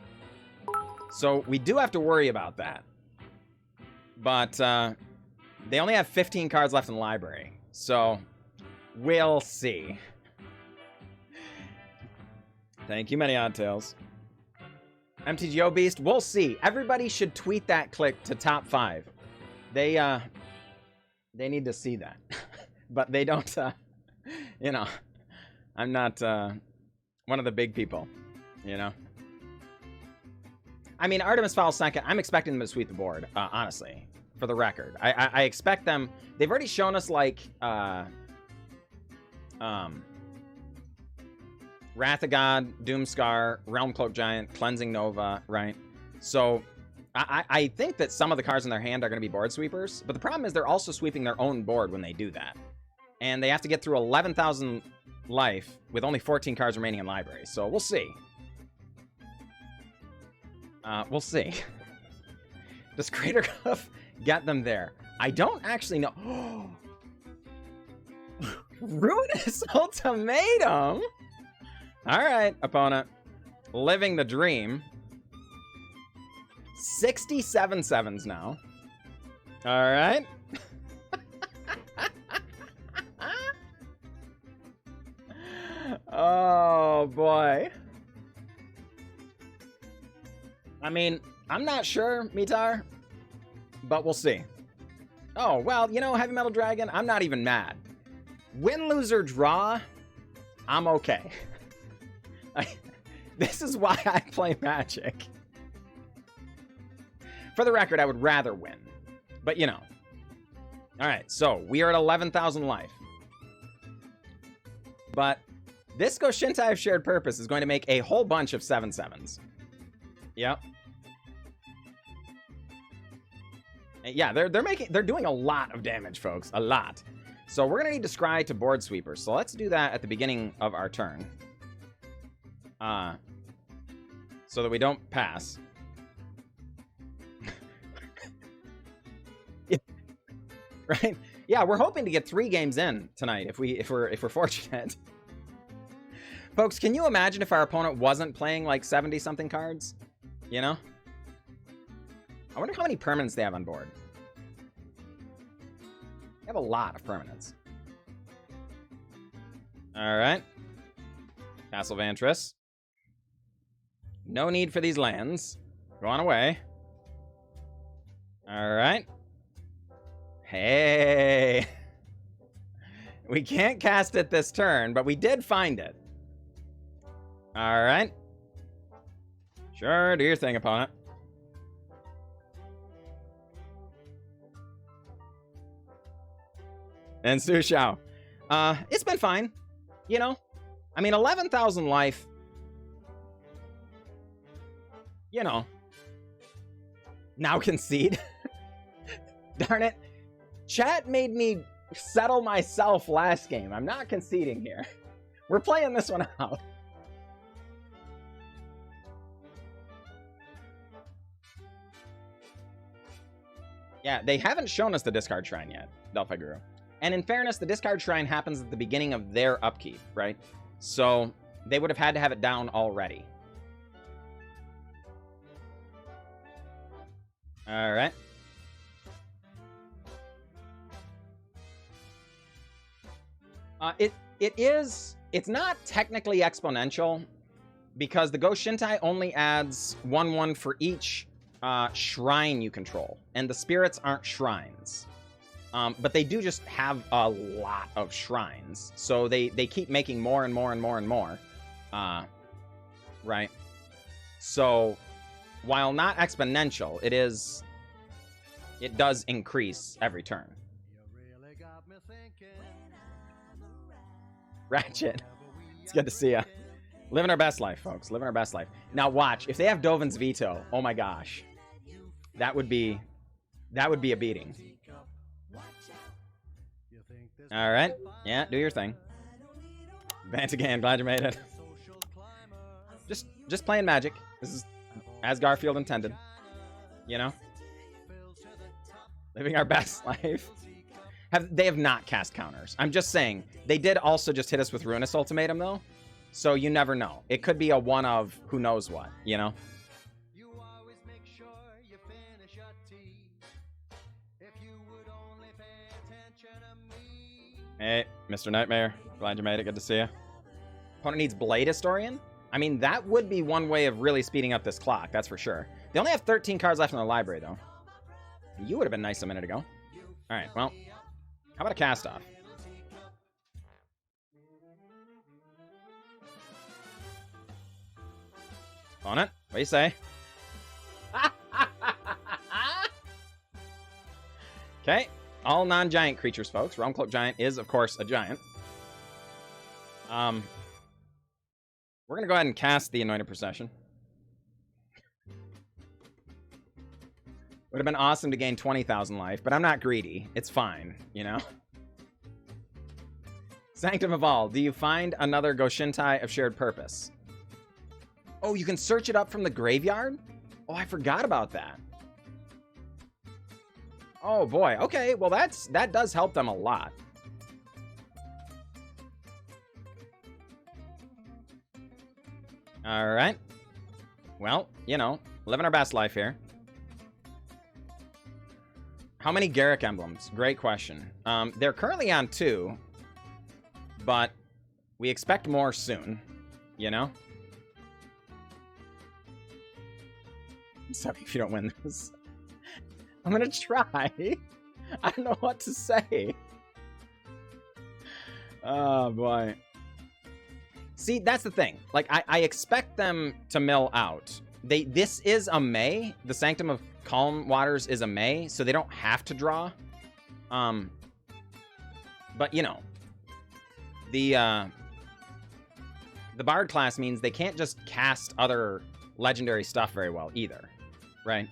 Speaker 1: So we do have to worry about that. But they only have 15 cards left in the library. So we'll see. Thank you, Many Odd Tales. MTGO Beast, we'll see. Everybody should tweet that click to top 5. They need to see that. But they don't, you know, I'm not one of the big people, you know. I mean, Artemis Fowl second, I'm expecting them to sweep the board, honestly, for the record. I expect them, they've already shown us, like, Wrath of God, Doomscar, Realm-Cloaked Giant, Cleansing Nova, right? So I think that some of the cards in their hand are going to be board sweepers, but the problem is they're also sweeping their own board when they do that. And they have to get through 11,000 life with only 14 cards remaining in library. So we'll see. We'll see. Does Crater Hoof get them there? I don't actually know. Ruinous Ultimatum? Alright, opponent. Living the dream. 67 sevens now. Alright. Oh, boy. I mean, I'm not sure, Mitar, but we'll see. Oh, well, you know, Heavy Metal Dragon, I'm not even mad. Win, lose, or draw, I'm okay. This is why I play Magic. For the record, I would rather win. But, you know. Alright, so we are at 11,000 life. But this Goshintai of Shared Purpose is going to make a whole bunch of 7/7s. Yep. Yeah, they're doing a lot of damage, folks. A lot. So we're gonna need to scry to board sweeper. So let's do that at the beginning of our turn. So that we don't pass. Right? Yeah, we're hoping to get 3 games in tonight if we're fortunate. Folks, can you imagine if our opponent wasn't playing like 70-something cards? You know? I wonder how many permanents they have on board. They have a lot of permanents. Alright. Castle Vantris. No need for these lands. Go on away. Alright. Hey. We can't cast it this turn, but we did find it. Alright. Sure, do your thing, opponent. And Su Xiao. It's been fine. You know? I mean, 11,000 life. You know. Now concede. Darn it. Chat made me settle myself last game. I'm not conceding here. We're playing this one out. Yeah, they haven't shown us the discard shrine yet, Delphi Guru. And in fairness, the discard shrine happens at the beginning of their upkeep, right? So they would have had to have it down already. All right. It's not technically exponential because the Ghost Shintai only adds 1/1 for each shrine you control, and the spirits aren't shrines. But they do just have a lot of shrines, so they keep making more and more and more and more. Right? So, while not exponential, it does increase every turn. Ratchet. It's good to see ya. Living our best life, folks. Living our best life. Now watch. If they have Dovin's Veto, oh my gosh. That would be a beating. All right. Yeah, do your thing. Advance again. Glad you made it. Just playing Magic. This is as Garfield intended. You know? Living our best life. They have not cast counters. I'm just saying. They did also just hit us with Ruinous Ultimatum, though. So you never know. It could be a one of who knows what, you know? Hey, Mr. Nightmare. Glad you made it. Good to see you. Opponent needs Blade Historian? I mean, that would be one way of really speeding up this clock, that's for sure. They only have 13 cards left in the library, though. You would have been nice a minute ago. All right, well, how about a cast-off? Opponent, what do you say? Okay, all non-giant creatures, folks. Realm-Cloaked Giant is, of course, a giant. We're going to go ahead and cast the Anointed Procession. Would have been awesome to gain 20,000 life, but I'm not greedy. It's fine, you know? Sanctum of All. Do you find another Goshintai of Shared Purpose? Oh, you can search it up from the graveyard? Oh, I forgot about that. Oh, boy. Okay, well, that does help them a lot. All right. Well, you know, living our best life here. How many Garrick emblems? Great question. They're currently on 2, but we expect more soon, you know? I'm sorry if you don't win this. I'm gonna try. I don't know what to say. Oh, boy. See, that's the thing. Like, I expect them to mill out. This is a May. The Sanctum of Calm Waters is a May, so they don't have to draw. But, you know, the Bard class means they can't just cast other legendary stuff very well either, right?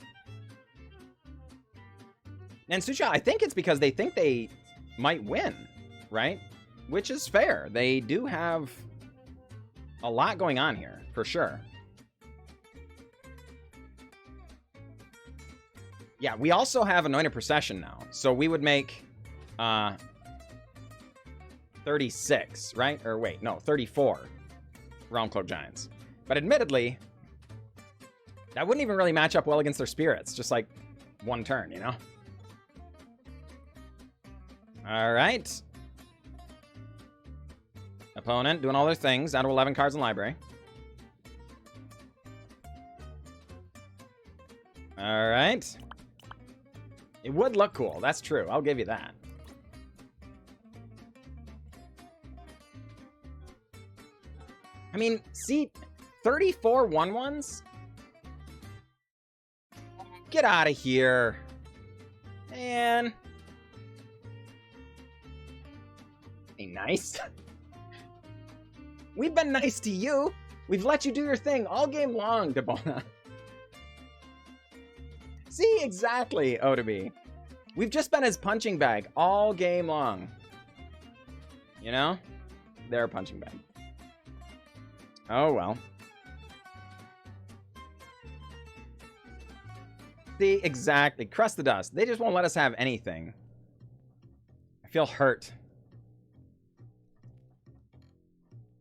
Speaker 1: And Sucha, I think it's because they think they might win, right? Which is fair. They do have a lot going on here, for sure. Yeah, we also have Anointed Procession now. So we would make 36, right? Or wait, no, 34 Realm-Cloaked Giants. But admittedly, that wouldn't even really match up well against their spirits. Just like one turn, you know? All right. Opponent doing all their things. Down to 11 cards in library. All right. It would look cool. That's true. I'll give you that. I mean, see, 34 1/1s? Get out of here. Man. Ain't nice. We've been nice to you. We've let you do your thing all game long, Debona. See, exactly, Otobi. We've just been his punching bag all game long. You know? They're a punching bag. Oh, well. See, exactly. Crust the dust. They just won't let us have anything. I feel hurt.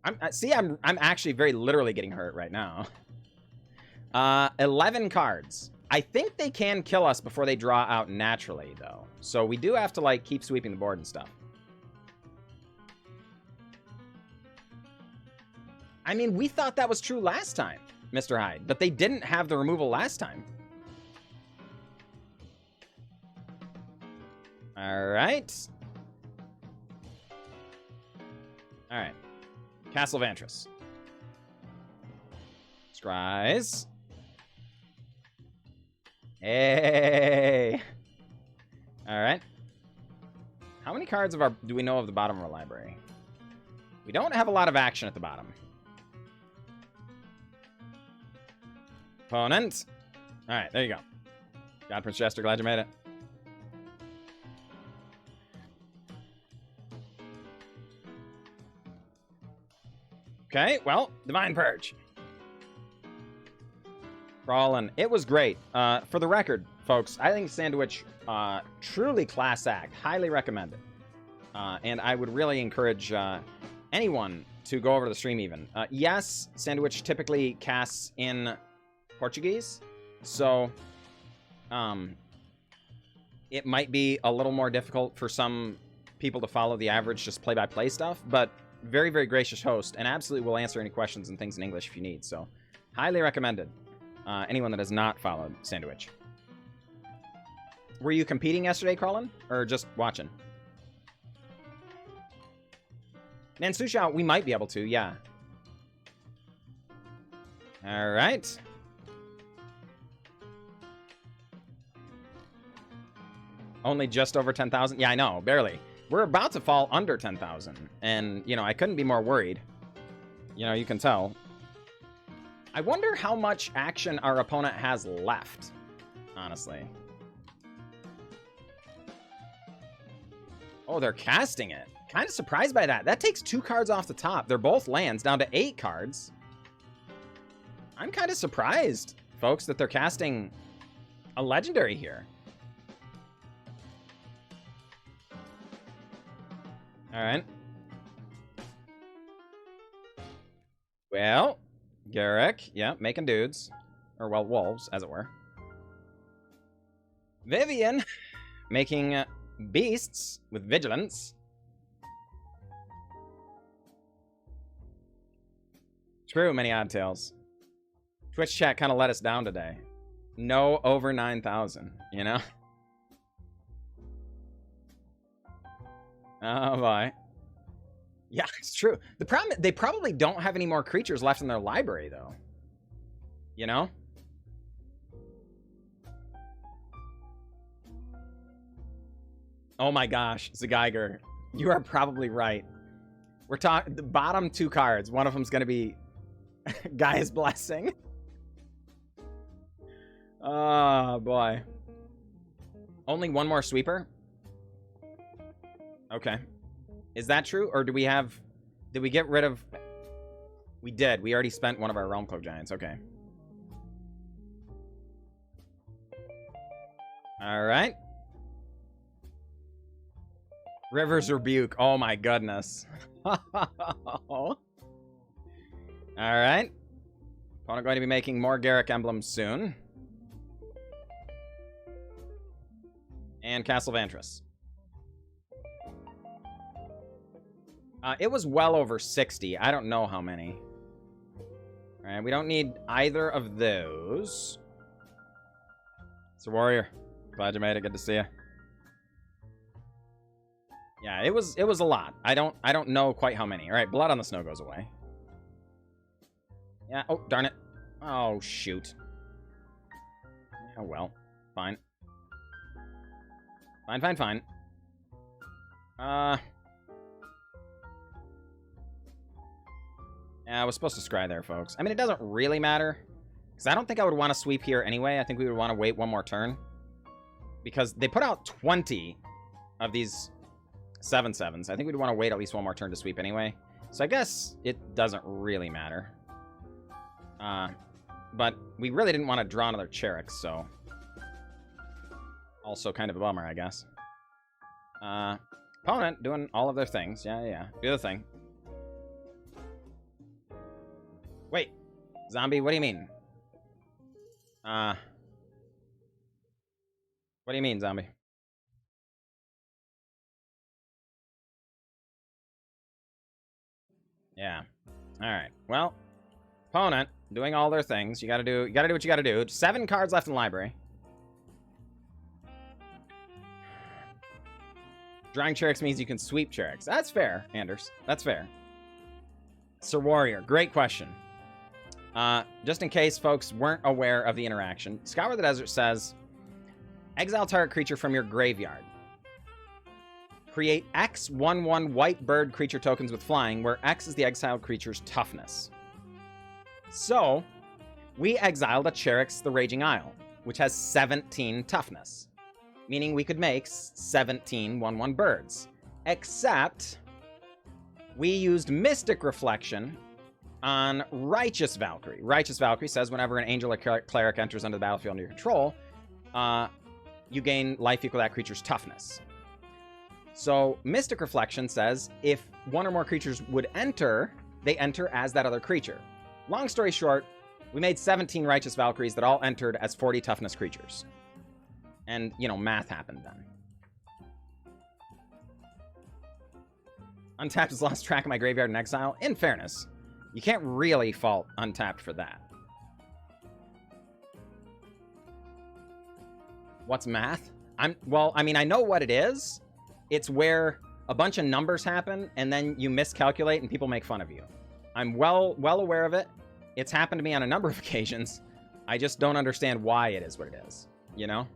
Speaker 1: I'm actually very literally getting hurt right now. 11 cards. I think they can kill us before they draw out naturally, though. So we do have to, like, keep sweeping the board and stuff. I mean, we thought that was true last time, Mr. Hyde, but they didn't have the removal last time. All right. All right. Castle Vantris. Scries. Hey. All right. How many cards do we know of the bottom of our library? We don't have a lot of action at the bottom. Opponent. All right, there you go. God Prince Jester, glad you made it. Okay, well, Divine Purge. Brawlin'. It was great. For the record, folks, I think Sandwich, truly class act. Highly recommended. And I would really encourage anyone to go over to the stream even. Yes, Sandwich typically casts in Portuguese, so it might be a little more difficult for some people to follow the average just play-by-play stuff, but very, very gracious host, and absolutely will answer any questions and things in English if you need, so highly recommended. Anyone that has not followed Sandwich. Were you competing yesterday, Carlin, or just watching? Nansusha, we might be able to, yeah. All right. Only just over 10,000? Yeah, I know, barely. We're about to fall under 10,000, and, you know, I couldn't be more worried. You know, you can tell. I wonder how much action our opponent has left, honestly. Oh, they're casting it. Kind of surprised by that. That takes 2 cards off the top. They're both lands, down to 8 cards. I'm kind of surprised, folks, that they're casting a legendary here. All right. Well, Garrick, yeah, making dudes. Or, well, wolves, as it were. Vivian, making beasts with vigilance. True, many odd tales. Twitch chat kind of let us down today. No over 9,000, you know? Oh, boy. Yeah, it's true. The problem, they probably don't have any more creatures left in their library, though. You know? Oh my gosh, Zageiger. You are probably right. We're talking the bottom 2 cards. One of them's going to be Gaia's Blessing. Oh, boy. Only 1 more sweeper? Okay. Is that true? Or do we have... Did we get rid of... We did. We already spent one of our Realm-Cloaked Giants. Okay. Alright. River's Rebuke. Oh my goodness. Alright. Opponent going to be making more Garrick emblems soon. And Castle Vantris. It was well over 60. I don't know how many. Alright, we don't need either of those. It's a warrior. Glad you made it. Good to see you. Yeah, it was a lot. I don't know quite how many. All right, Blood on the Snow goes away. Yeah. Oh, darn it. Oh, shoot. Oh, well. Fine. Fine, fine, fine. Yeah, I was supposed to scry there, folks. I mean, it doesn't really matter. Because I don't think I would want to sweep here anyway. I think we would want to wait 1 more turn. Because they put out 20 of these 7/7s. I think we'd want to wait at least 1 more turn to sweep anyway. So I guess it doesn't really matter. But we really didn't want to draw another Charix, so... Also kind of a bummer, I guess. Opponent doing all of their things. Yeah, yeah. Do the thing. Wait. Zombie, what do you mean? What do you mean, zombie? Yeah. Alright. Well, opponent doing all their things. You gotta do what you gotta do. 7 cards left in the library. Drawing Charix means you can sweep Charix. That's fair, Anders. That's fair. Sir Warrior, great question. Just in case folks weren't aware of the interaction, Scour the Desert says, exile target creature from your graveyard. Create X 1/1 white bird creature tokens with flying, where X is the exiled creature's toughness. So, we exiled a Charix the Raging Isle, which has 17 toughness. Meaning we could make 17 1/1 birds. Except, we used Mystic Reflection on Righteous Valkyrie. Righteous Valkyrie says whenever an angel or cleric enters under the battlefield under your control, you gain life equal to that creature's toughness. So Mystic Reflection says if one or more creatures would enter, they enter as that other creature. Long story short, we made 17 Righteous Valkyries that all entered as 40 toughness creatures. And, you know, math happened then. Untapped has lost track of my graveyard in exile. In fairness, you can't really fault Untapped for that. What's math? Well, I mean, I know what it is. It's where a bunch of numbers happen and then you miscalculate and people make fun of you. I'm well aware of it. It's happened to me on a number of occasions. I just don't understand why it is what it is, you know?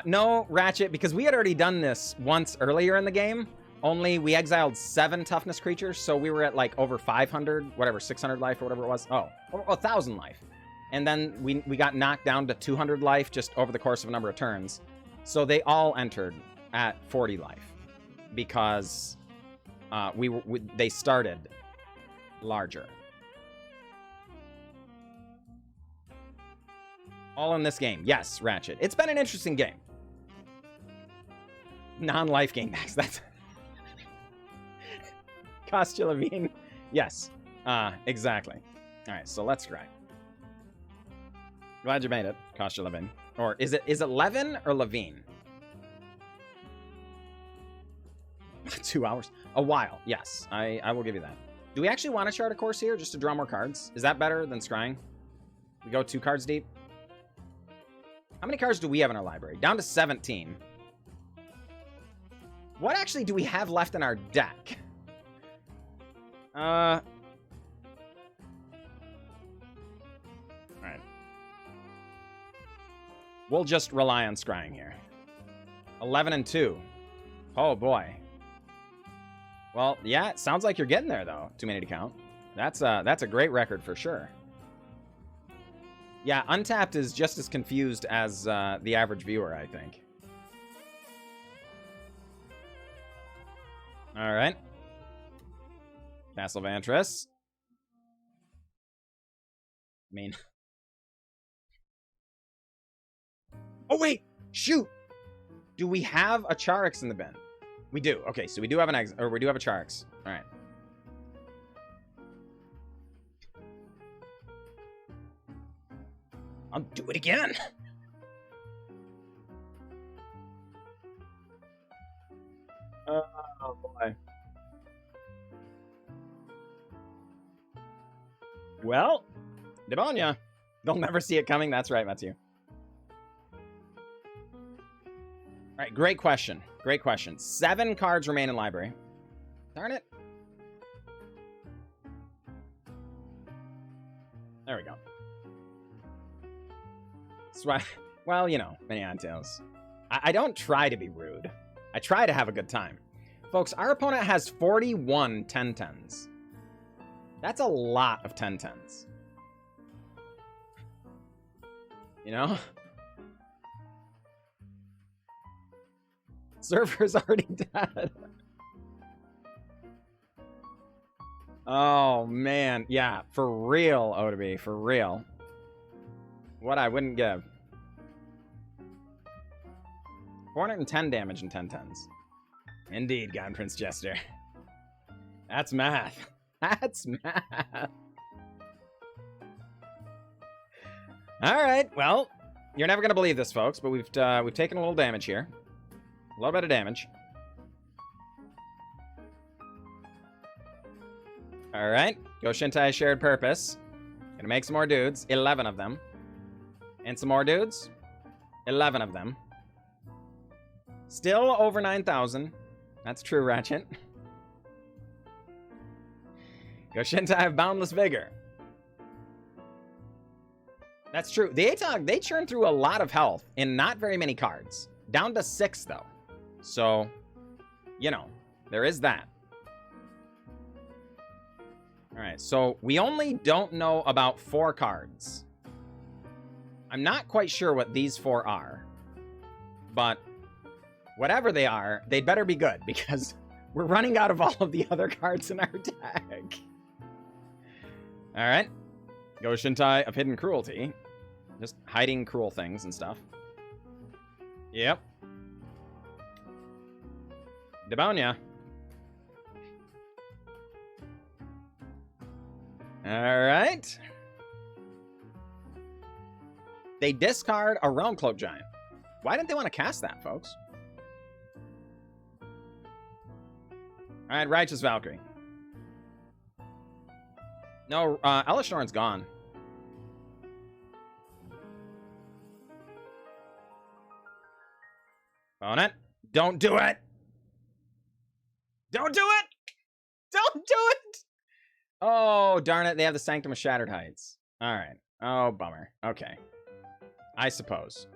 Speaker 1: No, Ratchet, because we had already done this once earlier in the game, only we exiled 7 toughness creatures, so we were at like over 500, whatever, 600 life or whatever it was. Oh, 1,000 life. And then we got knocked down to 200 life just over the course of a number of turns. So they all entered at 40 life because they started larger. All in this game. Yes, Ratchet. It's been an interesting game. Non-life gain backs. That's... Kostya Levine. Yes. Exactly. All right, so let's try. Glad you made it, Kostya Levine. Or is it Levin or Levine? 2 hours. A while. Yes, I will give you that. Do we actually want to chart a course here just to draw more cards? Is that better than scrying? We go 2 cards deep. How many cards do we have in our library? Down to 17. What actually do we have left in our deck? Alright. We'll just rely on scrying here. 11 and 2. Oh boy. Well, yeah, it sounds like you're getting there though. Too many to count. That's a great record for sure. Yeah, Untapped is just as confused as the average viewer, I think. All right. Castle Vantris. I mean... Oh, wait! Shoot! Do we have a Charix in the bin? We do. Okay, so we do have we do have a Charix. All right. I'll do it again. Oh boy. Well, Demonia. They'll never see it coming. That's right, Matthew. All right, great question. Great question. 7 cards remain in library. Darn it. There we go. Well, you know, many on tails. I don't try to be rude. I try to have a good time. Folks, our opponent has 41 10-10s. That's a lot of 10-10s. You know? Server's already dead. Oh, man. Yeah, for real, Odaby. For real. What I wouldn't give. 410 damage in 10-10s. Indeed, God Prince Jester. That's math. That's math. All right, well, you're never gonna believe this, folks, but we've taken a little damage here. A little bit of damage. All right, Go Shintai Shared Purpose. Gonna make some more dudes. 11 of them. And some more dudes. 11 of them. Still over 9,000. That's true, Ratchet. Go Shintai have Boundless Vigor. That's true. The Atog, they churn through a lot of health in not very many cards. Down to 6, though. So, you know, there is that. Alright, so we only don't know about 4 cards. I'm not quite sure what these 4 are. But whatever they are, they'd better be good, because We're running out of all of the other cards in our deck. Alright. Go Shintai of Hidden Cruelty. Just hiding cruel things and stuff. Yep. Debonia. Alright. They discard a Realm-Cloaked Giant. Why didn't they want to cast that, folks? Alright, Righteous Valkyrie. No, Elishnorn's gone. On it. Don't do it! Don't do it! Don't do it! Oh, darn it. They have the Sanctum of Shattered Heights. Alright. Oh, bummer. Okay. I suppose.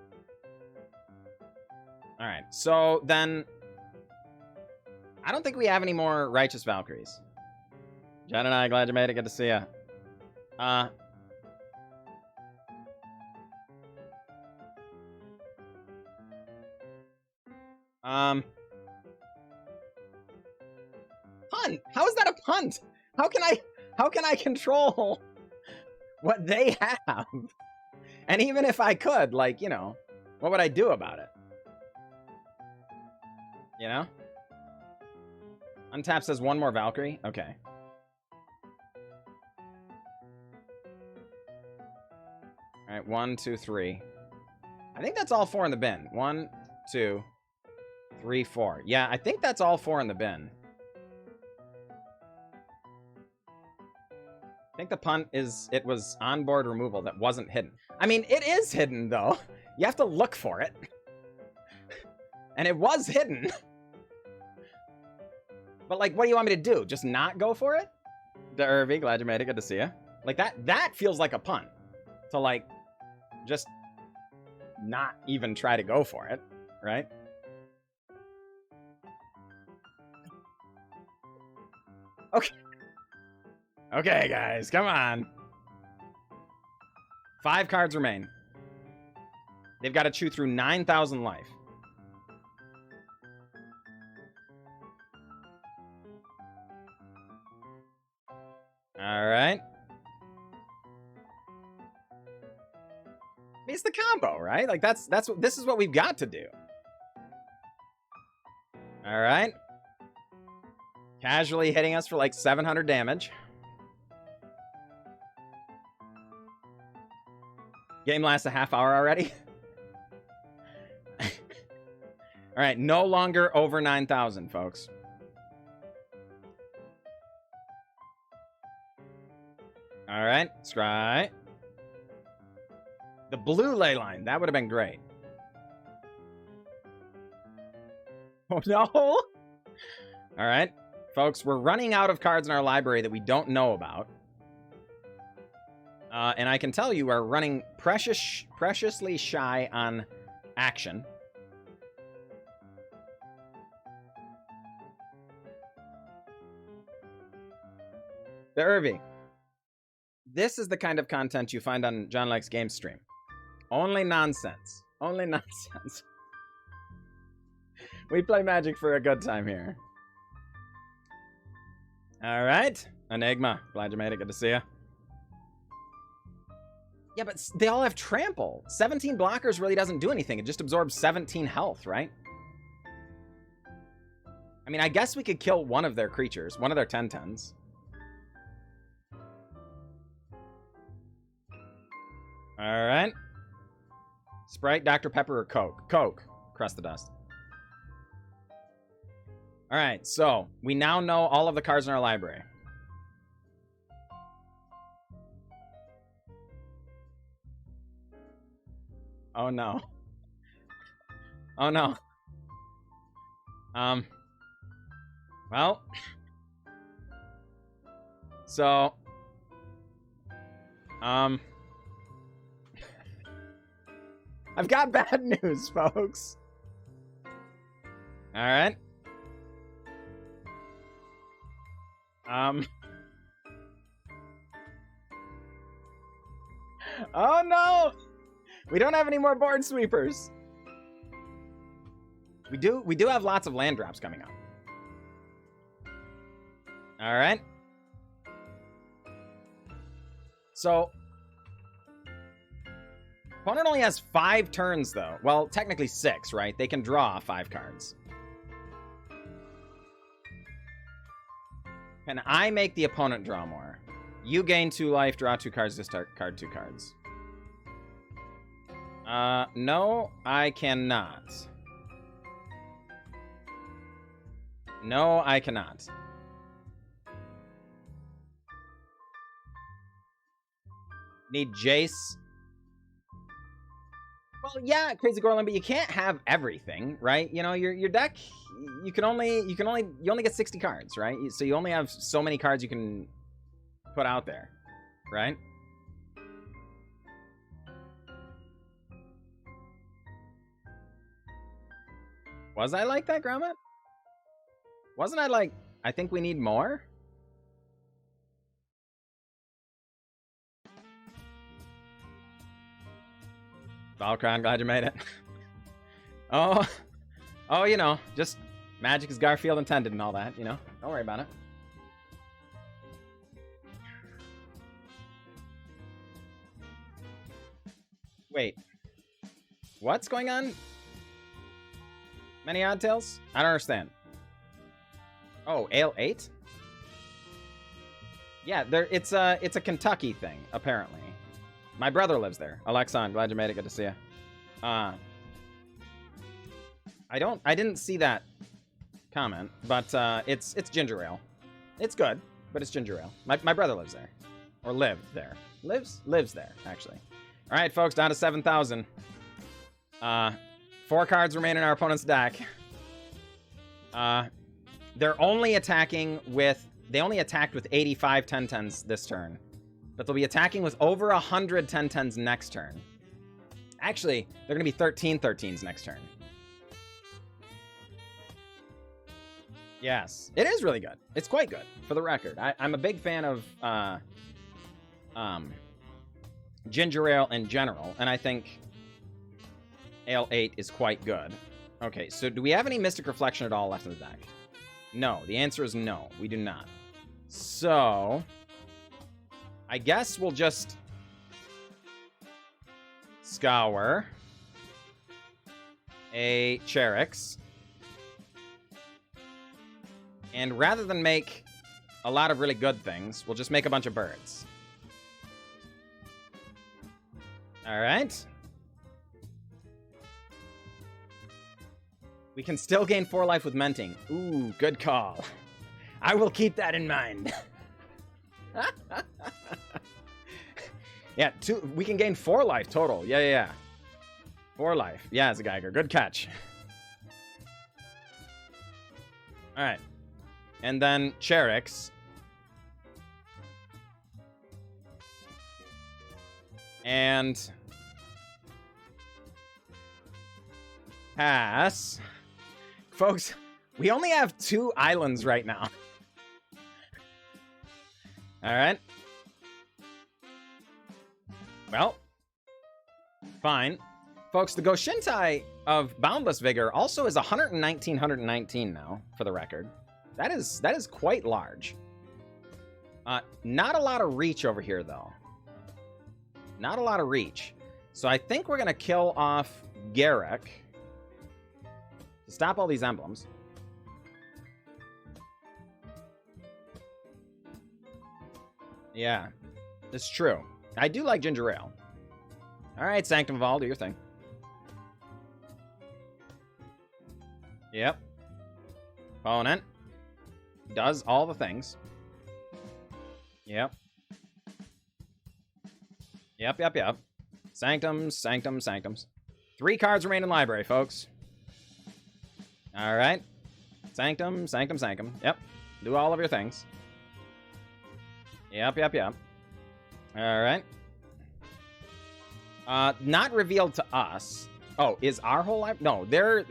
Speaker 1: Alright, so then... I don't think we have any more Righteous Valkyries. Jen and I, glad you made it. Good to see ya. Punt? How is that a punt? How can I control what they have? And even if I could, like, you know, what would I do about it? You know? Untap says one more Valkyrie? Okay. Alright, 1, 2, 3. I think that's all 4 in the bin. 1, 2, 3, 4. Yeah, I think that's all 4 in the bin. I think the punt is it was onboard removal that wasn't hidden. I mean, it is hidden, though. You have to look for it. And it was hidden. But, like, what do you want me to do? Just not go for it? The Irvi, glad you made it. Good to see you. Like, that feels like a punt. To, like, just not even try to go for it, right? Okay. Okay, guys, come on. 5 cards remain. They've got to chew through 9,000 life. All right. It's the combo, right? Like that's what this is what we've got to do. All right. Casually hitting us for like 700 damage. Game lasts a half hour already. All right, no longer over 9,000, folks. All right, scry. The blue ley line, that would have been great. Oh no! All right, folks, we're running out of cards in our library that we don't know about. And I can tell you are running preciously shy on action. The Irvi. This is the kind of content you find on John Likes Game stream. Only nonsense. Only nonsense. We play Magic for a good time here. All right. Enigma. Glad you made it. Good to see you. Yeah, but they all have trample. 17 blockers really doesn't do anything. It just absorbs 17 health, right? I mean, I guess we could kill one of their creatures. One of their 10/10s. All right. Sprite, Dr. Pepper, or Coke? Coke. Crust the dust. All right, so we now know all of the cards in our library. Oh no. Oh no. Well. So. I've got bad news, folks. All right. Oh no! We don't have any more board sweepers. We do have lots of land drops coming up. All right. So, opponent only has 5 turns, though. Well, technically 6, right? They can draw 5 cards. Can I make the opponent draw more? You gain 2 life, draw 2 cards, discard 2 cards. No, I cannot. No, I cannot. Need Jace. Well, yeah, Crazy Gorlin, but you can't have everything, right? You know, your deck, you only get 60 cards, right? So you only have so many cards you can put out there, right? Was I like that, Gromit? Wasn't I like, I think we need more? Valkyrie, I'm glad you made it. Oh, you know, just magic is Garfield intended and all that, you know? Don't worry about it. Wait. What's going on? Many odd tails? I don't understand. Oh, Ale 8? Yeah, it's a Kentucky thing, apparently. My brother lives there. Alexa, I'm glad you made it. Good to see you. I didn't see that comment, but it's ginger ale. It's good, but it's ginger ale. My brother lives there, or lived there. Lives there, actually. All right, folks, down to 7,000. 4 cards remain in our opponent's deck. They're only attacking with. They only attacked with 85 10-10s this turn. But they'll be attacking with over 100 10-10s next turn. Actually, they're going to be 13 13s next turn. Yes, it is really good. It's quite good, for the record. I'm a big fan of ginger ale in general, and I think Ale 8 is quite good. Okay, so do we have any Mystic Reflection at all left in the deck? No, the answer is no, we do not. So I guess we'll just scour a Charix. And rather than make a lot of really good things, we'll just make a bunch of birds. All right. We can still gain 4 life with Menting. Ooh, good call. I will keep that in mind. Yeah, we can gain 4 life total. Yeah. 4 life. Yeah, it's a Geiger. Good catch. All right. And then Charix. And pass. Folks, we only have 2 islands right now. All right. Well, fine. Folks, the Goshintai of Boundless Vigor also is 119 now, for the record. That is quite large. Not a lot of reach over here, though. Not a lot of reach. So I think we're going to kill off Garrick to stop all these emblems. Yeah, it's true. I do like ginger ale. All right, Sanctum of All, do your thing. Yep. Opponent does all the things. Yep. Yep. Sanctums. 3 cards remain in library, folks. All right. Sanctum. Yep. Do all of your things. Yep. All right. Not revealed to us. Oh, is our whole library? No,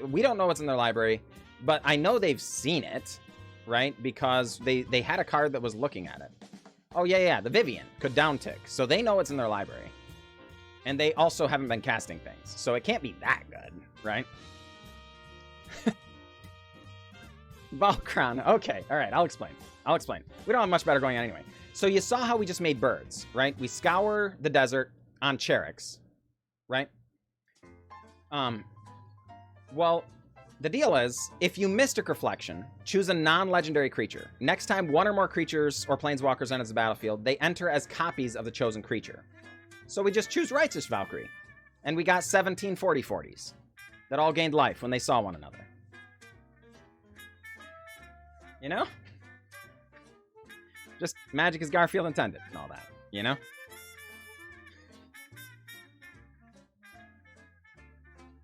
Speaker 1: we don't know what's in their library, but I know they've seen it, right? Because they had a card that was looking at it. Oh, yeah, the Vivian could downtick, so they know it's in their library. And they also haven't been casting things, so it can't be that good, right? Valkron. Okay, all right, I'll explain. We don't have much better going on anyway. So you saw how we just made birds, right? We scour the desert on Charix, right? Well, the deal is, if you Mystic Reflection, choose a non-legendary creature. Next time one or more creatures or planeswalkers enter the battlefield, they enter as copies of the chosen creature. So we just choose Righteous Valkyrie. And we got 17 40/40s that all gained life when they saw one another. You know? Just magic as Garfield intended and all that, you know?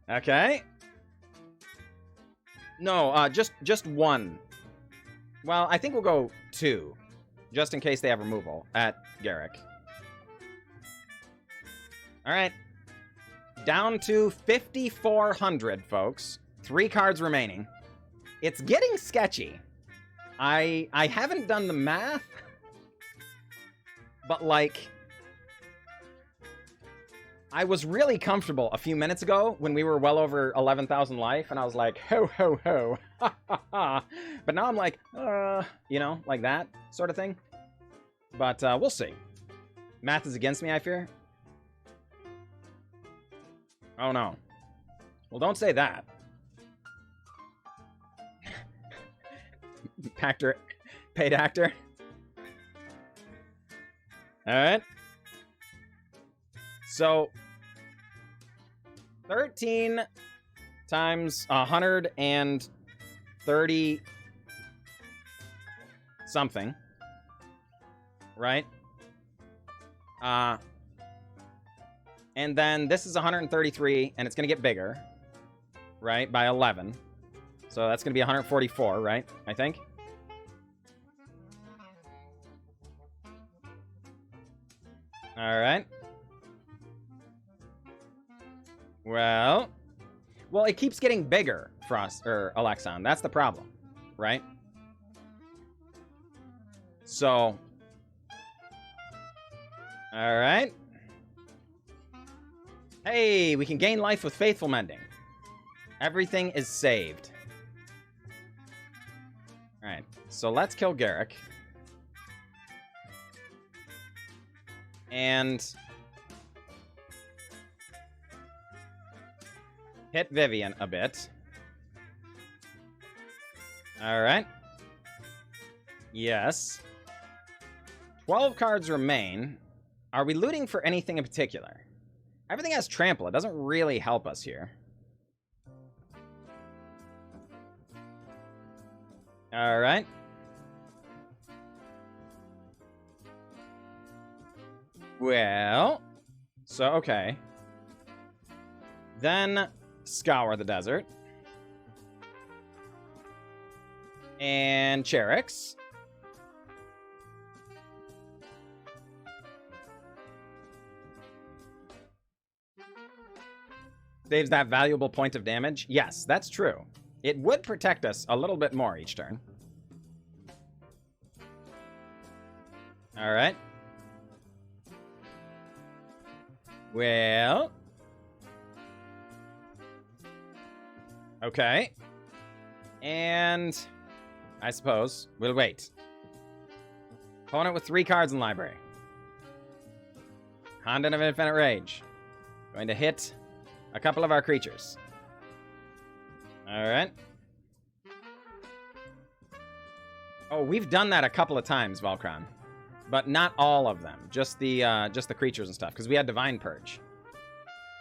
Speaker 1: Okay. No, just one. Well, I think we'll go 2, just in case they have removal at Garrick. All right. Down to 5,400, folks. 3 cards remaining. It's getting sketchy. I haven't done the math, but like, I was really comfortable a few minutes ago when we were well over 11,000 life, and I was like, ho, ho, ho, ha, ha, ha. But now I'm like, you know, like that sort of thing. But we'll see. Math is against me, I fear. Oh, no. Well, don't say that. Paid actor. All right. So 13 times 130 something, right? And then this is 133, and it's going to get bigger, right, by 11. So that's going to be 144, right, I think? All right. Well, it keeps getting bigger, Frost, or Alexon. That's the problem, right? So, all right. Hey, we can gain life with Faithful Mending. Everything is saved. All right, so let's kill Garrick. And hit Vivian a bit. All right. Yes. 12 cards remain. Are we looting for anything in particular? Everything has trample. It doesn't really help us here. All right. Well, so, okay. Then Scour the Desert. And Charix. Saves that valuable point of damage. Yes, that's true. It would protect us a little bit more each turn. All right. Well. Okay. And I suppose we'll wait. Opponent with 3 cards in library. Conduit of Infinite Rage. Going to hit a couple of our creatures. All right. Oh, we've done that a couple of times, Valkron. But not all of them. Just the creatures and stuff. Because we had Divine Purge.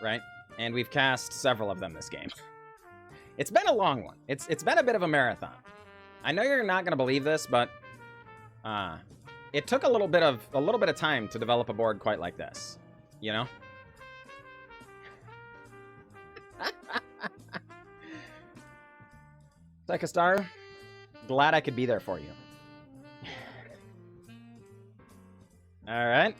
Speaker 1: Right? And we've cast several of them this game. It's been a long one. It's been a bit of a marathon. I know you're not going to believe this, but it took a little bit of time to develop a board quite like this. You know? Like a star. Glad I could be there for you. All right.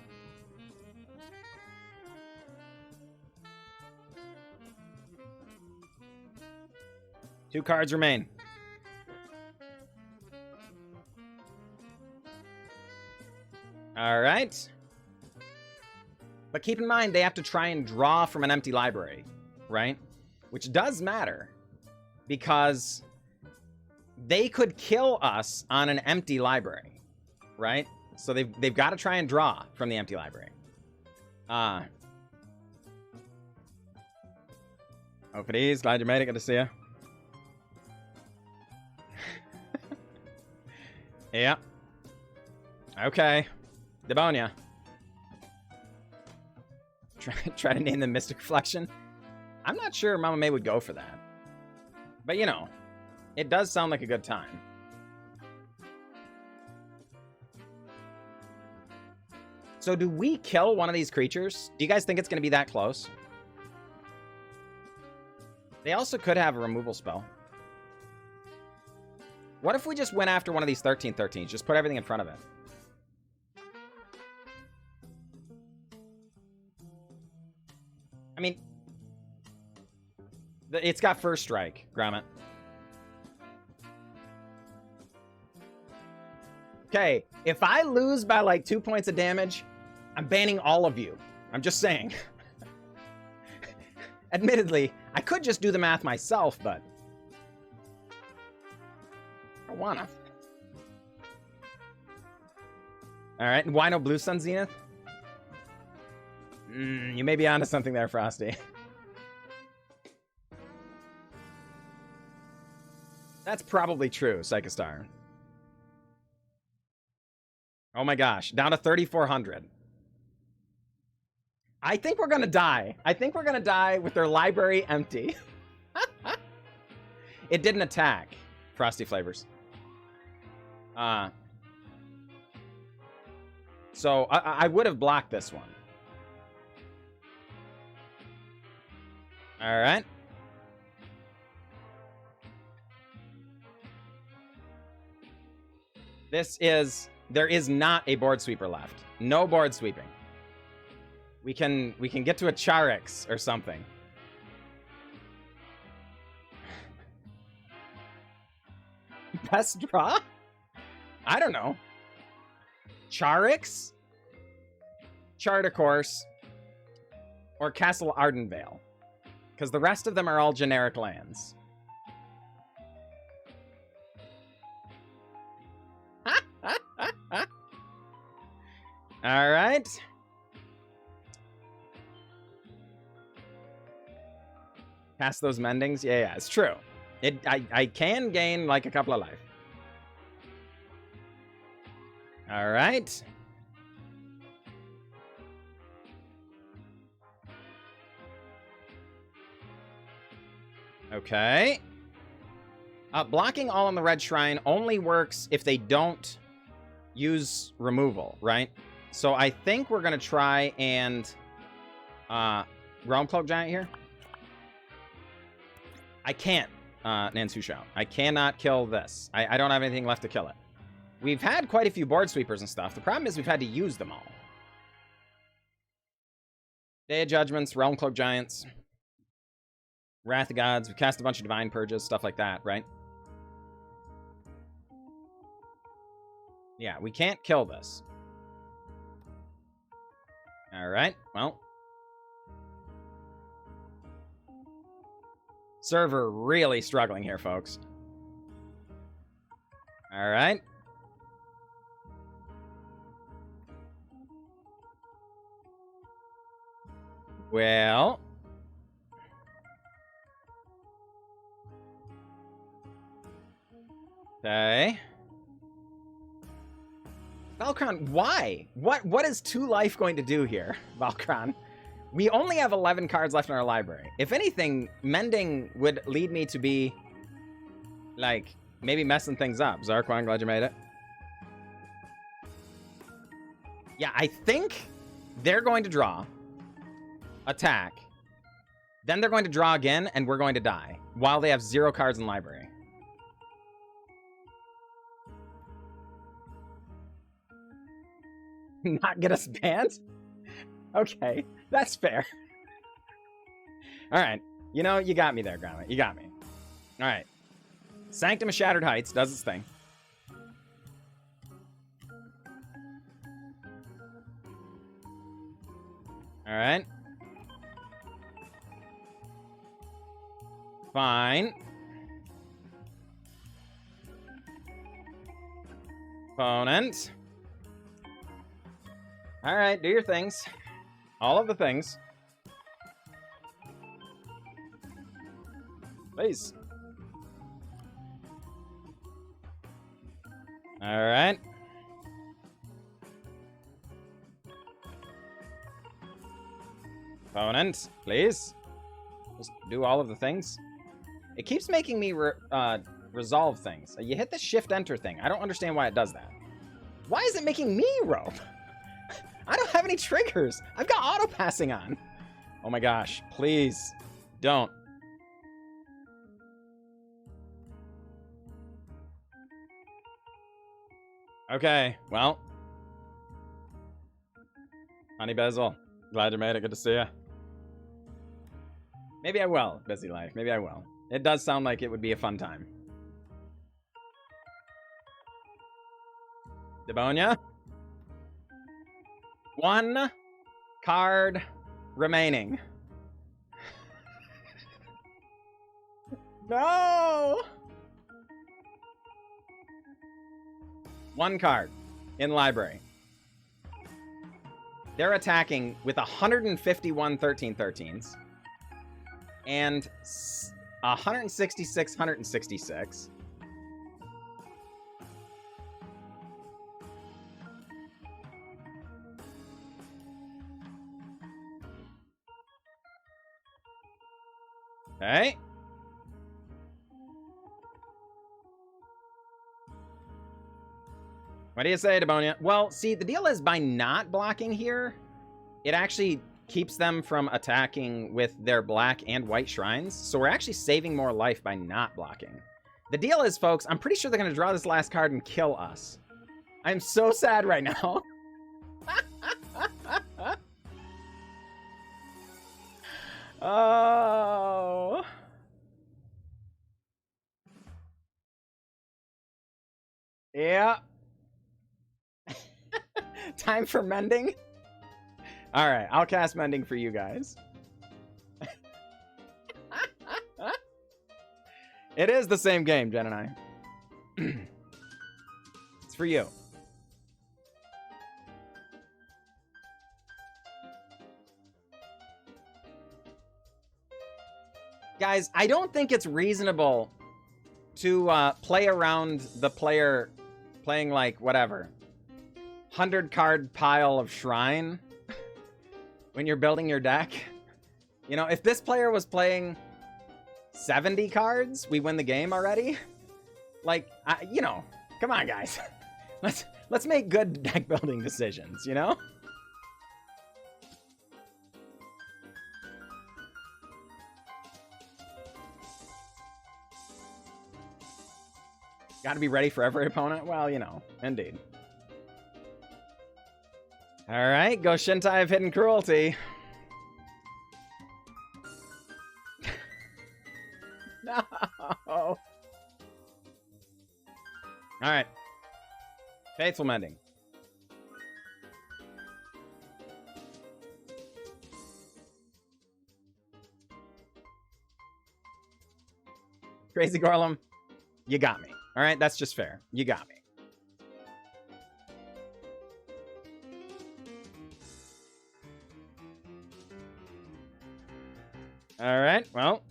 Speaker 1: Two cards remain. All right. But keep in mind, they have to try and draw from an empty library, right? Which does matter, because they could kill us on an empty library, right? So they've got to try and draw from the empty library. Oh, please. Glad you made it. Good to see you. Yeah. Okay. Debonia. Try to name the Mystic Reflection. I'm not sure Mama May would go for that. But, you know, it does sound like a good time. So do we kill one of these creatures? Do you guys think it's going to be that close? They also could have a removal spell. What if we just went after one of these 13/13s? Just put everything in front of it. I mean, it's got first strike, Grommet. Okay, if I lose by like 2 points of damage, I'm banning all of you. I'm just saying. Admittedly, I could just do the math myself, but I wanna. Alright, and why no Blue Sun Zenith? You may be onto something there, Frosty. That's probably true, Psychostar. Oh my gosh, down to 3,400. I think we're gonna die. I think we're gonna die with their library empty. It didn't attack, Frosty Flavors. So I would have blocked this one. All right. There is not a board sweeper left. No board sweeping. We can get to a Charix or something. Best draw? I don't know. Charix? Chart, of course. Or Castle Ardenvale. Because the rest of them are all generic lands. All right. Cast those mendings. Yeah, it's true. I can gain like a couple of life. All right. Okay. Blocking all on the red shrine only works if they don't use removal, right? So I think we're going to try and Realm-Cloaked Giant here. I can't, Nansu. I cannot kill this. I don't have anything left to kill it. We've had quite a few board sweepers and stuff. The problem is we've had to use them all. Day of Judgments, Realm-Cloaked Giants, Wrath of Gods. We cast a bunch of Divine Purges, stuff like that, right? Yeah, we can't kill this. All right, well. Server really struggling here, folks. All right. Well. Okay. Valkron, why? What is 2 life going to do here, Valkron? We only have 11 cards left in our library. If anything, Mending would lead me to be, like, maybe messing things up. Zarquan, glad you made it. Yeah, I think they're going to draw, attack, then they're going to draw again, and we're going to die, while they have 0 cards in library. Not get us banned? Okay, that's fair. All right. You know, you got me there, Grommet. You got me. All right. Sanctum of Shattered Heights does its thing. All right. Fine. Opponent. All right, do your things. All of the things. Please. All right. Opponent, please. Just do all of the things. It keeps making me resolve things. You hit the shift-enter thing. I don't understand why it does that. Why is it making me rope? I don't have any triggers. I've got auto-passing on. Oh my gosh. Please. Don't. Okay, well. Honey Bezel, glad you made it. Good to see you. Maybe I will, Busy Life. Maybe I will. It does sound like it would be a fun time. Debonia. 1 card remaining. No! 1 card in library. They're attacking with 151 13-13s and 166 166. Okay. What do you say, Debonia? Well, see, the deal is by not blocking here, it actually keeps them from attacking with their black and white shrines. So we're actually saving more life by not blocking. The deal is, folks, I'm pretty sure they're going to draw this last card and kill us. I'm so sad right now. Oh. Yeah. Time for mending? Alright, I'll cast mending for you guys. It is the same game, Jen and I. It's for you. Guys, I don't think it's reasonable to play around the player playing like, whatever, 100 card pile of shrine when you're building your deck. You know, if this player was playing 70 cards, we win the game already. Like, you know, come on, guys. Let's make good deck building decisions, you know? Got to be ready for every opponent? Well, you know, indeed. All right, go Shintai of Hidden Cruelty. No. All right. Faithful Mending. Crazy Gorlum, you got me. All right, that's just fair. You got me. All right, well.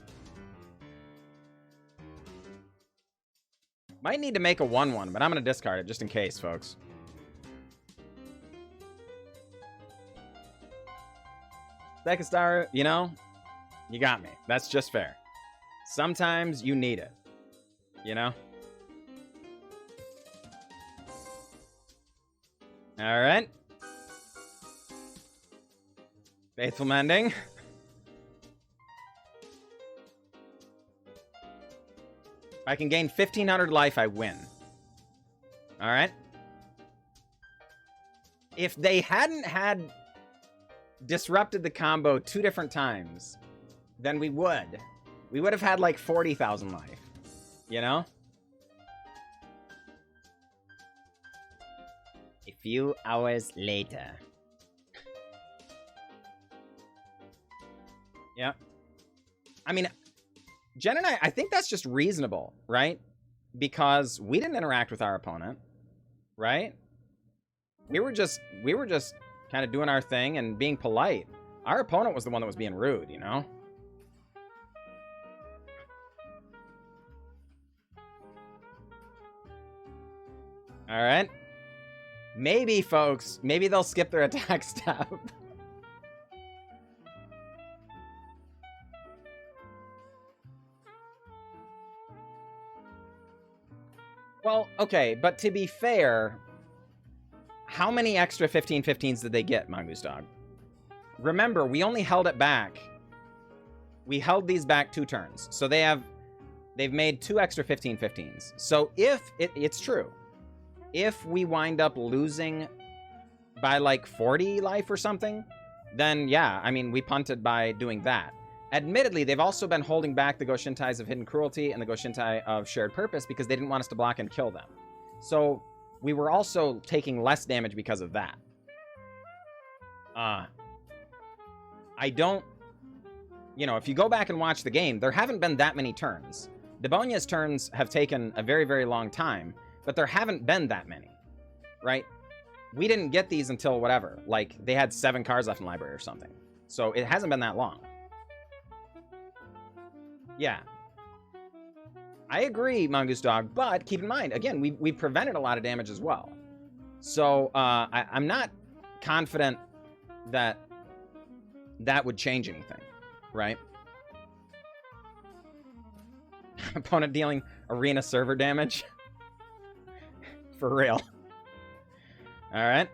Speaker 1: Might need to make a 1/1, but I'm going to discard it just in case, folks. Second star, you know, you got me. That's just fair. Sometimes you need it, you know? All right. Faithful Mending. If I can gain 1,500 life, I win. All right. If they hadn't had disrupted the combo 2 different times, then we would. We would have had like 40,000 life. You know? A few hours later. Yeah. I mean, Jen and I think that's just reasonable, right? Because we didn't interact with our opponent. right? We were just kind of doing our thing and being polite. Our opponent was the one that was being rude, you know? All right. Maybe, folks, maybe they'll skip their attack step. Well, okay, but to be fair, how many extra 15/15s did they get, Mongoose Dog? Remember, we only held it back. We held these back 2 turns. So they've made 2 extra 15/15s. So if it's true, if we wind up losing by like 40 life or something, then yeah, I mean, we punted by doing that. Admittedly, they've also been holding back the Goshintais of Hidden Cruelty and the Goshintai of Shared Purpose because they didn't want us to block and kill them. So we were also taking less damage because of that. I don't... You know, if you go back and watch the game, there haven't been that many turns. Debonia's turns have taken a very, very long time, but there haven't been that many, right? We didn't get these until whatever. Like, they had 7 cards left in the library or something. So it hasn't been that long. Yeah. I agree, Mongoose Dog, but keep in mind, again, we prevented a lot of damage as well. So I'm not confident that that would change anything, right? Opponent dealing arena server damage. For real. All right.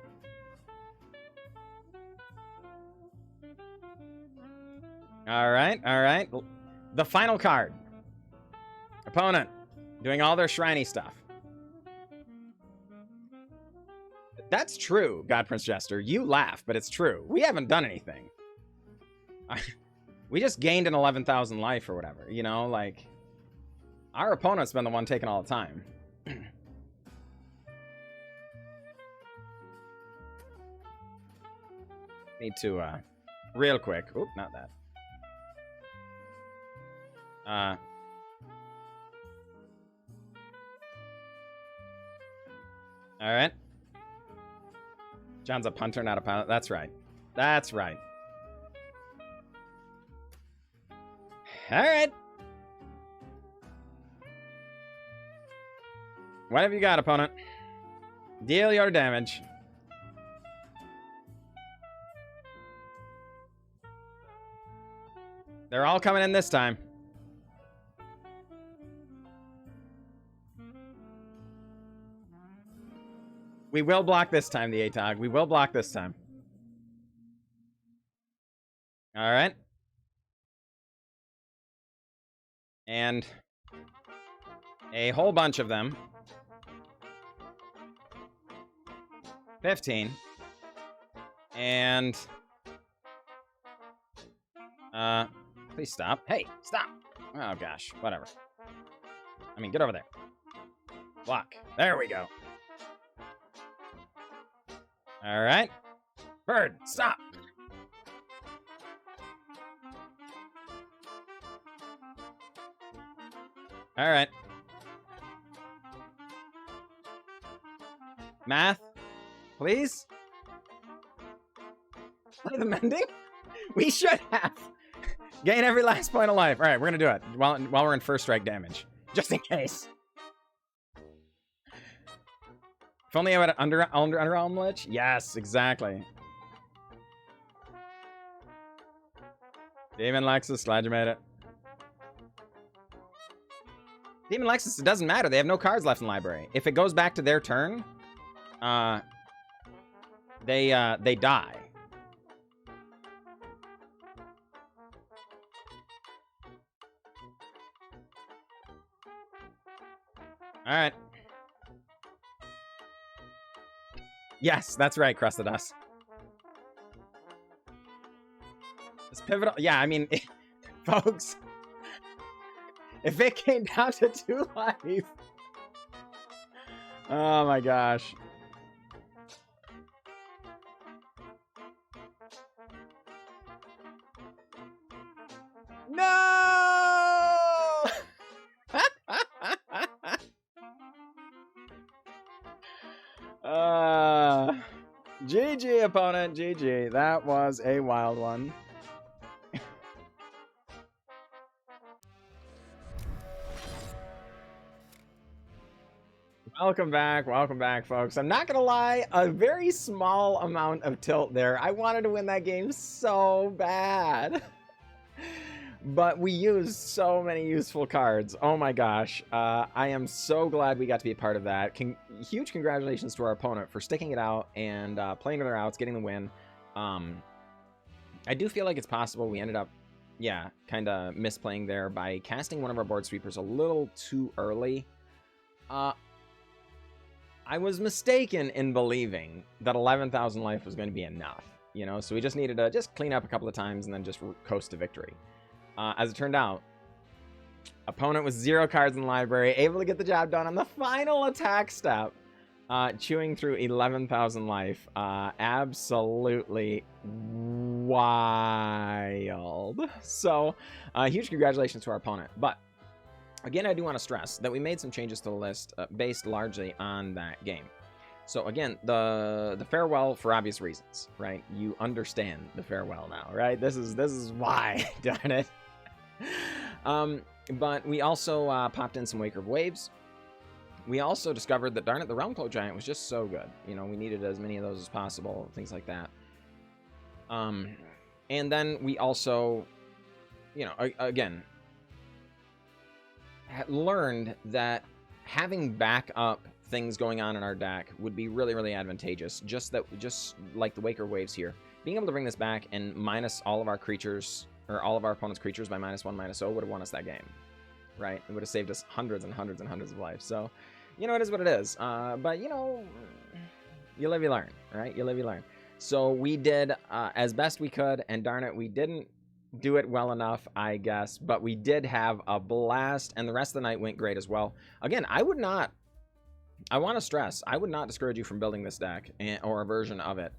Speaker 1: All right, all right. The final card. Opponent doing all their shriny stuff. That's true, God Prince Jester. You laugh, but it's true. We haven't done anything. We just gained an 11,000 life or whatever, you know? Like, our opponent's been the one taking all the time. Need to, real quick. Oop, not that. All right. John's a punter, not a pilot. That's right. That's right. All right. What have you got, opponent? Deal your damage. They're all coming in this time. We will block this time, the ATOG. We will block this time. All right. And a whole bunch of them. 15. And... please stop. Hey, stop! Oh, gosh. Whatever. I mean, get over there. Block. There we go. All right. Bird, stop! All right. Math, please? Play the mending? We should have. Gain every last point of life. All right, we're going to do it while we're in first strike damage. Just in case. If only I had an underarm lich? Yes, exactly. Demon Lexus, glad you made it. Demon Lexus, it doesn't matter. They have no cards left in the library. If it goes back to their turn, they die. All right. Yes, that's right, Crust of Dust. It's pivotal. Yeah, I mean, folks, if it came down to 2 life. Oh my gosh. No! GG, opponent. GG. That was a wild one. Welcome back, folks. I'm not gonna lie, a very small amount of tilt there. I wanted to win that game so bad. But we used so many useful cards. Oh my gosh. I am so glad we got to be a part of that. Huge congratulations to our opponent for sticking it out and playing with their outs, getting the win. I do feel like it's possible we ended up, yeah, kind of misplaying there by casting one of our board sweepers a little too early. I was mistaken in believing that 11,000 life was going to be enough, you know, so we just needed to just clean up a couple of times and then just coast to victory. As it turned out, opponent with 0 cards in the library, able to get the job done on the final attack step, chewing through 11,000 life. Absolutely wild. So, huge congratulations to our opponent. But again, I do want to stress that we made some changes to the list based largely on that game. So again, the farewell for obvious reasons, right? You understand the farewell now, right? This is why, darn it. But we also popped in some Waker of Waves. We also discovered that, darn it, the Realm-Cloaked Giant was just so good. You know, we needed as many of those as possible, things like that. And then we also, you know, again, learned that having backup things going on in our deck would be really, really advantageous. Just like the Waker Waves here, being able to bring this back and minus all of our creatures, or all of our opponent's creatures by -1, -0 would have won us that game, right? It would have saved us hundreds and hundreds and hundreds of life. So, you know, it is what it is. But, you know, you live, you learn, right? You live, you learn. So we did as best we could, and darn it, we didn't do it well enough, I guess, but we did have a blast, and the rest of the night went great as well. Again, I want to stress, I would not discourage you from building this deck or a version of it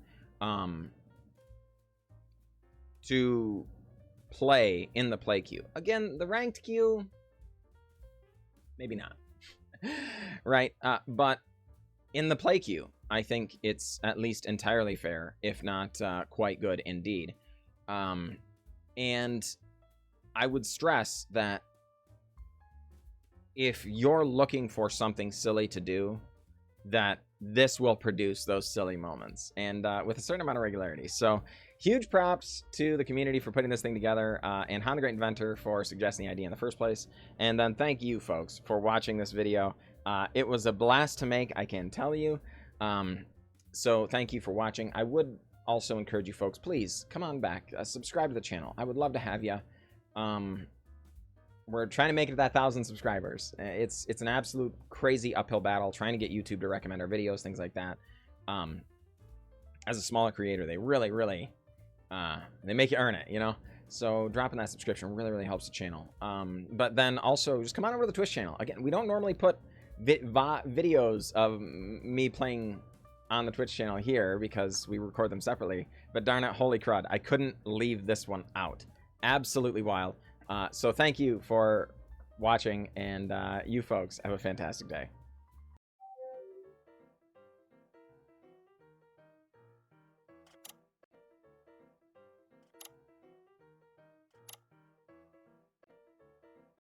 Speaker 1: to play in the play queue. Again, the ranked queue, maybe not. Right? But in the play queue, I think it's at least entirely fair, if not quite good indeed. And I would stress that if you're looking for something silly to do, that this will produce those silly moments, and with a certain amount of regularity. So huge props to the community for putting this thing together, and Han the Great Inventor for suggesting the idea in the first place. And then thank you folks for watching this video. It was a blast to make, I can tell you. So thank you for watching. I would also encourage you folks, please come on back, subscribe to the channel. I would love to have you. We're trying to make it to that 1,000 subscribers. It's an absolute crazy uphill battle trying to get YouTube to recommend our videos, things like that. As a smaller creator, they really they make you earn it, you know. So dropping that subscription really, really helps the channel. But then also just come on over to the Twitch channel. Again, we don't normally put videos of me playing on the Twitch channel here because we record them separately, but darn it, holy crud, I couldn't leave this one out. Absolutely wild. So thank you for watching, and you folks have a fantastic day.